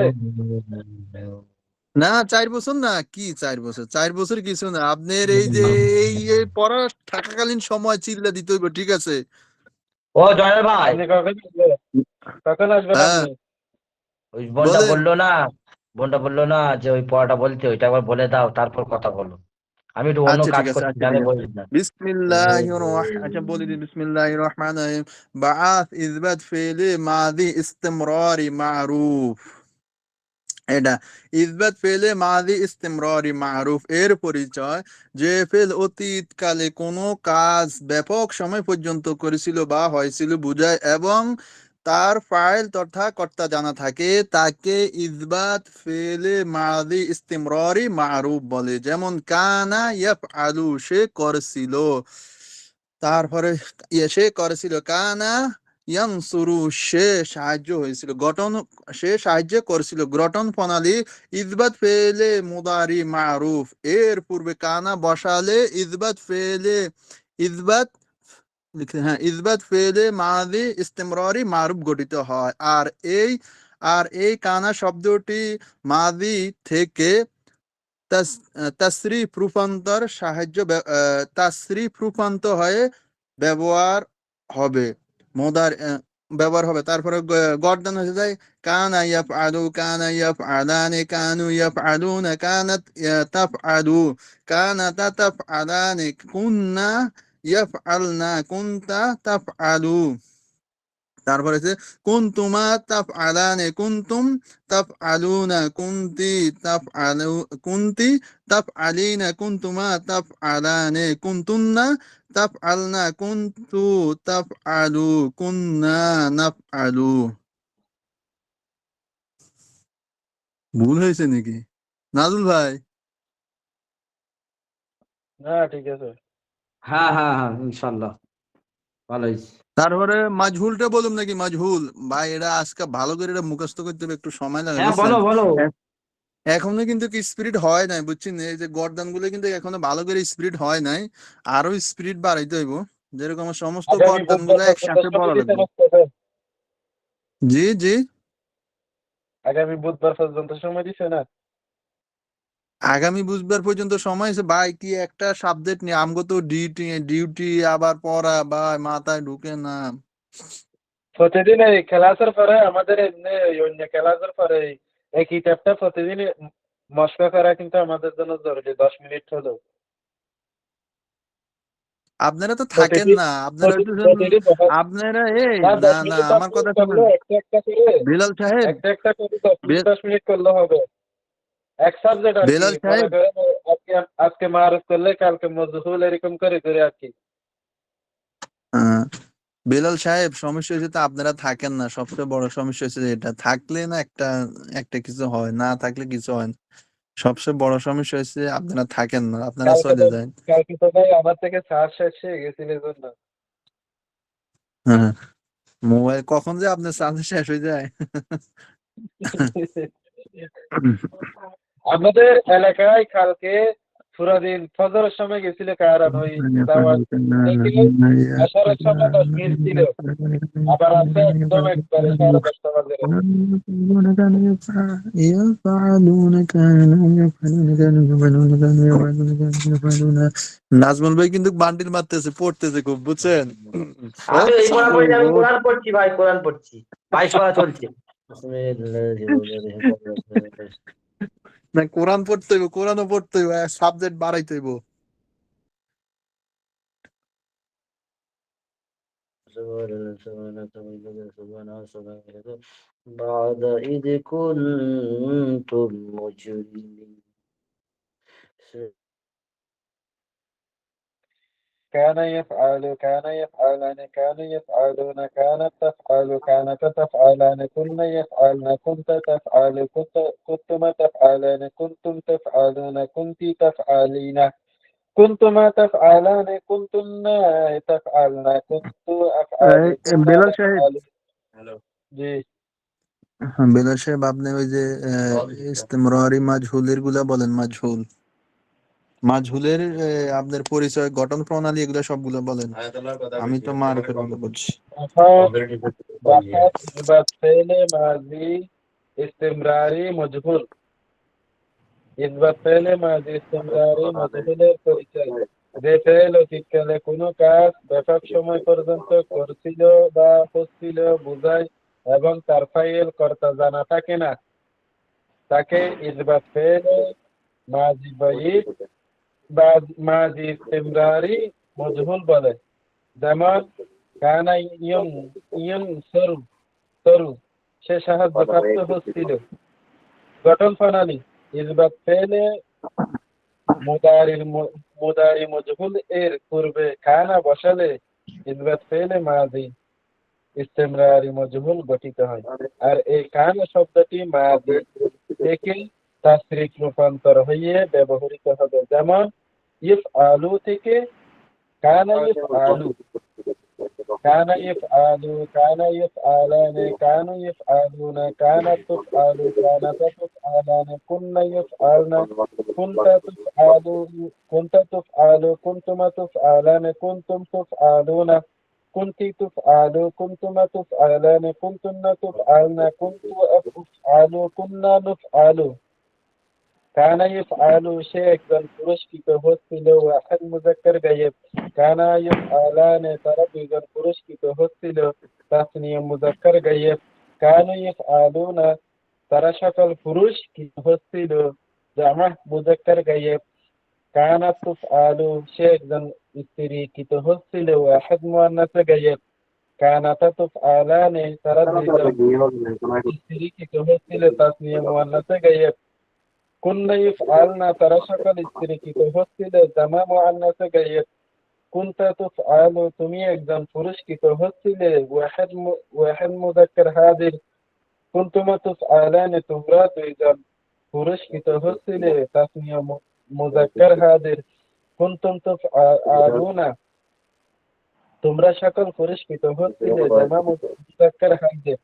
না 4 বছর না, কি 4 বছর, 4 বছর কিছু না। আপনার এই যে এই পড়া থাকাকালীন সময় চিল্লা দিতে হইব, ঠিক আছে? ও জয়ের ভাই, আপনি কখন আসবেন হ্যাঁ, আপনি? ওই বোনটা বলেন। বললো না যে ওই পড়াটা বলতে, ওইটা একবার বলে দাও, তারপর কথা বলো। আমি একটু অন্য আচ্ছা কাজ ঠিক আছে, করছি, আচ্ছা জানে ঠিক আছে। বলিস না। আচ্ছা বলে দিন, বিসমিল্লাহির রহমানির রহিম। বাআস ইসবাত ফেলে মাদি ইস্তিমরারি মারুফ। এটা ইসবাত ফেলে মাদি ইস্তিমরারি মারুফ এর পরিচয়, যে ফেল অতীতকালে কোনো কাজ ব্যাপক সময় পর্যন্ত করেছিল বা হয়েছিল বুঝায় এবং তার ফাইল তথা কর্তা জানা থাকে, তাকে ইসবাত ফেলে মাদি ইস্তিমরারি মারুফ বলে। যেমন কানা ইয়াফআলু, সে করেছিল, তারপরে সে করেছিল, কানা ইয়ানসুরু, সে সাহায্য হয়েছিল, গঠন, সে সাহায্য করেছিল, গঠন প্রণালী ইসবাত ফেলে মুদারি মারুফ, এর পূর্বে কানা বসালে ইসবাত ফেলে, ইসবাত ইসবাত ফেলে মাদি ইস্তিমরারি মারুফ গঠিত হয়। আর এই কানা শব্দটি মাদি থেকে তাসরিফ রূপান্তর তাসরিফ রূপান্তর হয়ে ব্যবহার হবে, মোদার ব্যবহার হবে। তারপরে গর্দান হয়ে যায়, কানা ইয়াফআলু, কানা ইয়াফআলানি, কানু ইয়াফআলুনা, কানাত তাফআলু, কানাতা তাফআলানি, কুননা ইয়াফআলনা, কুনতা তাফআলু। তারপরে হচ্ছে কুনতুমা তাফআলানি, কুনতুম তাফআলুনা, কুনতি তাফআলিনা, কুনতুমা তাফআলানি, কুনতুন্না তাফআলনা, কুনতু তাফআলু, কুননা নাফআলু। ভুল হয়েছে নাকি নাজুল ভাই? না ঠিক আছে। হ্যাঁ হ্যাঁ হ্যাঁ, ইনশাআল্লাহ ভালো হয়েছে। তারপরে মাজহুলটা বলুন নাকি? মাজহুল ভাই, এটা আজকে ভালো করে এটা মুখস্থ করতে হবে, একটু সময় লাগে, হ্যাঁ বুঝছেন? বলো। এখনো কিন্তু স্পিরিট হয় নাই, বুঝছেন? এই যে গর্দান গুলো কিন্তু এখনো ভালো করে স্পিরিট হয় নাই, আরো স্পিরিট বাড়াইতে হইব, যেরকম সমস্ত আগামী গর্দান বুধবার গুলো পর্যন্ত একসাথে সময় পড়া দিতে লাগবে। হবে। জি জি, আগামী বুধবার পর্যন্ত সময় দিছে না? আগামী বুধবার পর্যন্ত সময় আছে ভাই। কি একটা সাবজেক্ট নিয়ে আমগো তো ডিউটি আবার পড়া ভাই, মাথায় ঢুকে না। প্রতিদিন এই ক্লাসের পরে আমাদের এমনি অন্য ক্লাসের পরে এই কিতাবটা প্রতিদিন মস্ক করা কিন্তু আমাদের জন্য জরুরি, 10 মিনিট হলেও। আপনারা তো থাকেন না, আপনারা প্রতিদিন আপনারা এই না, না 10 না, মিনিট 10 আমার মিনিট কথা করলে শুনেন একটা করে বেলাল সাহেব, 10 মিনিট 10 মিনিট করলে হবে। এক সাবজেক্ট আর কি, বেলাল মনে সাহেব, করেন আজকে মারুফ করলে কালকে মজহুল, এরকম করে করে আর কি। আহ, বেলাল সাহেব, সমস্যা হয়েছে তো আপনারা থাকেন না, সবচেয়ে বড় সমস্যা হচ্ছে যে এটা থাকলে না একটা একটা কিছু হয়, না থাকলে কিছু হয় না। সবচেয়ে বড় সমস্যা হচ্ছে আপনারা থাকেন না, আপনারা চলে যান। কালকে তো ভাই আমার থেকে ছাড় শেষ হয়ে গেছিল এজন্য। হ্যাঁ, মোবাইল কখন যে আপনার চার্জ শেষ হয়ে যায়। আমাদের এলাকায় কালকে পুরা দিন ফজরের সময় গেছিল কারান ওই দাওয়াত থেকে আসারের সময় 10 মিনিট ছিল, আবার আছে একদম একবারে 10:30 বাজে। নাজমুল ভাই কিন্তু বান্ডিল মারতেছে, পড়তেছে খুব, বুঝছেন? আমি এই কোরআন পড়ছি, আমি কোরআন পড়ছি ভাই, কোরআন পড়ছি, 22 পারা চলছে। না, কোরআন পড়তে হইব, কোরআনও পড়তে হইব, সাবজেক্ট বাড়াইতে হইব। بعد إذ كنتم مجرمين. كان يفعل، كان يفعلان، كانوا يفعلون، كانت تفعل، كانت تفعلان، كن يفعلن، كنت تفعل، كنتما تفعلان، كنتم تفعلون، كنت تفعلين، كنتما تفعلان، كنتن تفعلن، كنت أفعل، كنا বেলাল সাহেব, نفعل। জি বেলাল সাহেব, আপনি ওই যে ইস্তেমরারি মাজহুলের গুলা বলেন, মাজহুল মাজহুলের আপনার পরিচয়, গঠন প্রণালী, এগুলা সবগুলো বলেন। আমি তো মারুফের কথা বলছি। وقت إثبات فعل ماضي استمراري مجهول। إثبات فعل ماضي استمراري মজহুলের পরিচয়, যে ফেল অতীতকালে কোনো কাজ ব্যাপক সময় পর্যন্ত করছিল বা হচ্ছিল বোঝায় এবং তার ফাইল কর্তা জানা থাকে না, তাকে ইসবাত ফেল মাজি বাইদ বা মাজি ইস্তেমরারি মজহুল বলে। যেমন কানা ইয়ং ইয়ং সরু সরু, সে সাহায্যপ্রাপ্ত হচ্ছিল। গঠন প্রণালী, ইসবাত ফেলে মুদারি মজহুল এর পূর্বে কানা বসালে ইসবাত ফেলে মাজি ইস্তেমরারি মজহুল গঠিত হয়। আর এই কানা শব্দটি মাজি থেকে তাসরিফ রূপান্তর হয়ে ব্যবহৃত হবে। যেমন ইফআলু থেকে কানা ইফআলু, كان يفعل، كان يفعلان، كانوا يفعلون، كانت تفعل، كانت تفعلان، كنا يفعلن، كنت تفعل، كنت تفعل، كنتما تفعلان، كنتم تفعلون، كنت تفعل، كنتما تفعلان، كنتن تفعلن، كنت أفعل، كنا نفعل। كان يفعل সে একজন পুরস্কৃত হচ্ছিল, ওয়াহিদ মুযাক্কার গায়েব। কানা ইফআলান তারা দুইজন পুরস্কৃত হচ্ছিল, তাসনিয়া মুযাক্কার গায়েব। কানু ইফআলুনা তারা সকল পুরস্কৃত হচ্ছিল, জামা মুযাক্কার গায়েব। কানাত তুফআলু সে একজন স্ত্রীকৃত হচ্ছিল, ওয়াহিদ মুআন্নাস গায়েব। কানাতা তুফআলান তারা দুইজন স্ত্রীকৃত হচ্ছিল, তাসনিয়া মুআন্নাস গায়েব। কুন্না ইফআলনা তারা সকল স্ত্রীকৃত হচ্ছিল, জামা মুআন্নাস গায়েব। কুনতা তুফআলু তুমি একজন পুরস্কৃত হচ্ছিলে, ওয়াহিদ মুযাক্কার হাজির। কুনতুমা তুফআলান তোমরা দুইজন পুরস্কৃত হচ্ছিলে, তাসনিয়া মুযাক্কার হাজির। কুনতুম তুফআলুনা তোমরা সকল পুরস্কৃত হচ্ছিলে, জামা মুযাক্কার হাজির।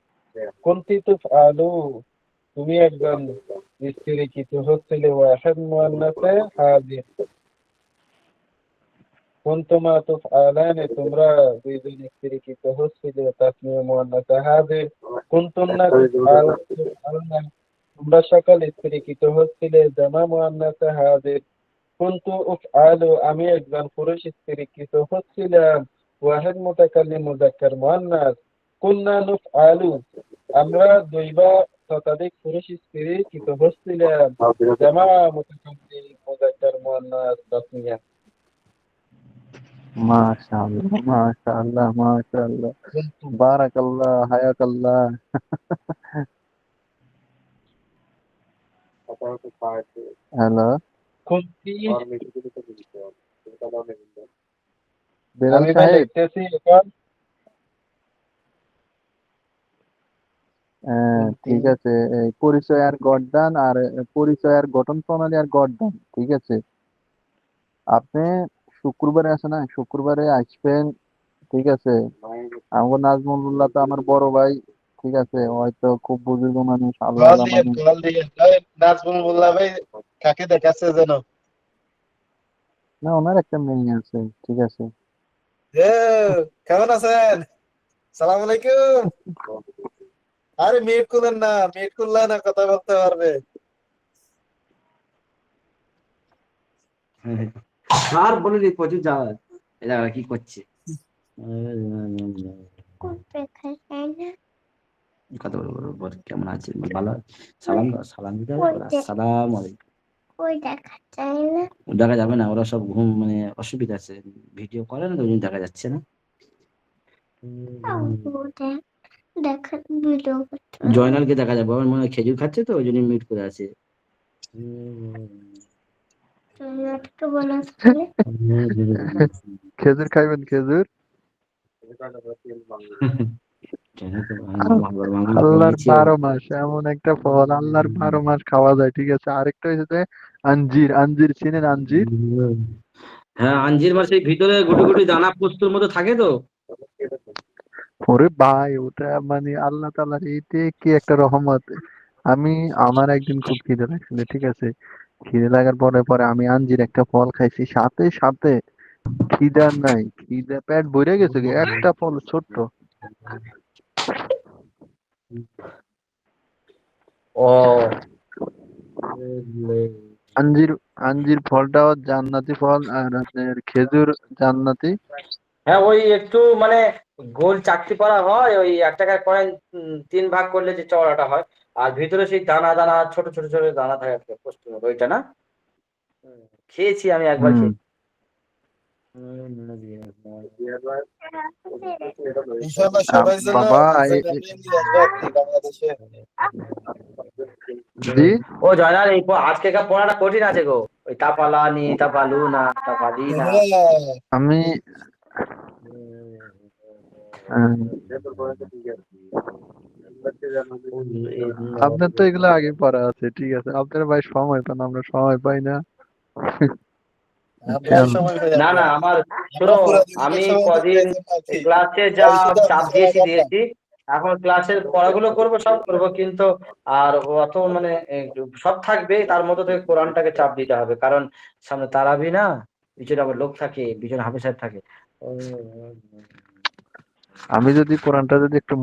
কুনতি তুফআলু তুমি একজন স্ত্রীকৃত হচ্ছিলে, ওয়াহিদ মুআন্নাসে হাজির। কুনতুমা তুফআলান তোমরা দুইজন স্ত্রীকৃত হচ্ছিলে, তাসনিয়া মুআন্নাসে হাজির। কুনতুন্না তুফআলনা তোমরা সকল স্ত্রীকৃত হচ্ছিলে, জামা মুআন্নাসে হাজির। কুনতু উফআলু আমি একজন পুরুষ স্ত্রীকৃত হচ্ছিলাম, ওয়াহিদ মুতাকাল্লিম মুযাক্কার মুআন্নাস। কুন্না নুফআলু আমরা দুই বা শতাধিক পুরুষ স্ত্রীকৃত হচ্ছিলাম, জামা মুতাকাল্লিম মুযাক্কার মুআন্নাস তাসনিয়া। মাশাআল্লাহ, মাশাআল্লাহ, মাশাআল্লাহ, বারাকাল্লাহ, হায়াকাল্লাহ। হ্যালো কুনতি বেলাল আমি ভাই সাহেব, লিখতেছি এখন। ঠিক আছে, এই পরিচয় আর গঠন আর পরিচয় আর গঠন প্রণালী আর গঠন, ঠিক আছে। আপনি শুক্রবারে আছে না, শুক্রবারে আসবেন, ঠিক আছে। আমার নাজমুল্লাহ তো আমার বড় ভাই, ঠিক আছে, হয়তো খুব বুজুর্গ মানুষ, আল্লাহ কল আল্লাহ দিয়ে মানুষ। কল দিয়ে নাজমুল মোল্লা ভাই কাকে দেখাচ্ছে যেন। না, ওনার একটা মেয়ে আছে, ঠিক আছে। এ কেমন আছেন? সালাম আলাইকুম। আরে মিট করলেন না, মিট করলে না কথা বলতে পারবে। আর বলে দিই প্রচুর যাওয়া এরা কি করছে কথা বলবো কেমন আছে ভালো সালাম দাও, সালাম দিতে হবে সালাম আলাইকুম দেখা যাবে না, ওরা সব ঘুম মানে অসুবিধা আছে, ভিডিও করে না তো ওই জন্য দেখা যাচ্ছে না। জয়নালকে দেখা যাবে, আমার মনে হয় খেজুর খাচ্ছে তো ওই জন্য মিউট করে আছে। খেজুর খাইবেন, খেজুর? আল্লাহর 12 মাস এমন একটা ফল, আল্লাহর 12 মাস খাওয়া যায়, ঠিক আছে। আরেকটা হচ্ছে যে আঞ্জির। আঞ্জির চিনেন? আঞ্জির? হ্যাঁ আঞ্জির মাসের ভিতরে গুটি গুটি দানা পোস্তর মতো থাকে তো। ওরে ভাই, ওটা মানে আল্লাহ তাআলার এইতে কি একটা রহমত। আমার একদিন খুব খিদে লাগছিল, ঠিক আছে। খিদে লাগার পরে পরে আমি আঞ্জির একটা ফল খাইছি, সাথে সাথে খিদা নাই, খিদে পেট ভরে গেছে গে, একটা ফল ছোট্ট। ও আঞ্জির আঞ্জির ফলটাও জান্নাতি ফল, আর আপনার খেজুর জান্নাতি। হ্যাঁ ওই একটু মানে গোল চাকতি করা হয়, ওই 1 টাকার কয়েন 3 ভাগ করলে যে চওড়াটা হয়, আর ভিতরে সেই দানা দানা ছোট ছোট ছোট দানা থাকে একটা পোস্তের মতো, ওইটা না? খেয়েছি আমি একবার হুম। খেয়েছি। ইনশাআল্লাহ সবার জন্য বাবা জান্নাতে নিয়ে আসবো আপনি বাংলাদেশে। জি, ও জয়নাল এই আজকেকার পড়াটা কঠিন আছে গো, ওই তাপালা নি তাপালু না তাপালি না। হ্যাঁ, আমি আহ, আপনার তো এগুলো আগে পড়া আছে, ঠিক আছে। আপনার ভাই সময় পান, আমরা সময় পাই না। আমরাও বুঝছেন? সময় পাই না আমরা। না আমার আমরা শোনো, পুরা দুনিয়ার আমি সময় দিতে কদিন চাইছেন আর কি। ক্লাসে যা তাই শুধু আপনি চাপ ছাড়া দিয়েছি পারলাম। দিয়েছি, এখন ক্লাসের পড়াগুলো করব সব করব, কিন্তু আর অত মানে সব থাকবে, তার মধ্যে থেকে কোরআনটাকে চাপ দিতে হবে, কারণ সামনে তারাবি না, পিছনে আবার লোক থাকে, পিছনে হাফেজ সাহেব থাকে। আমি যদি কোরআনটা যদি একটু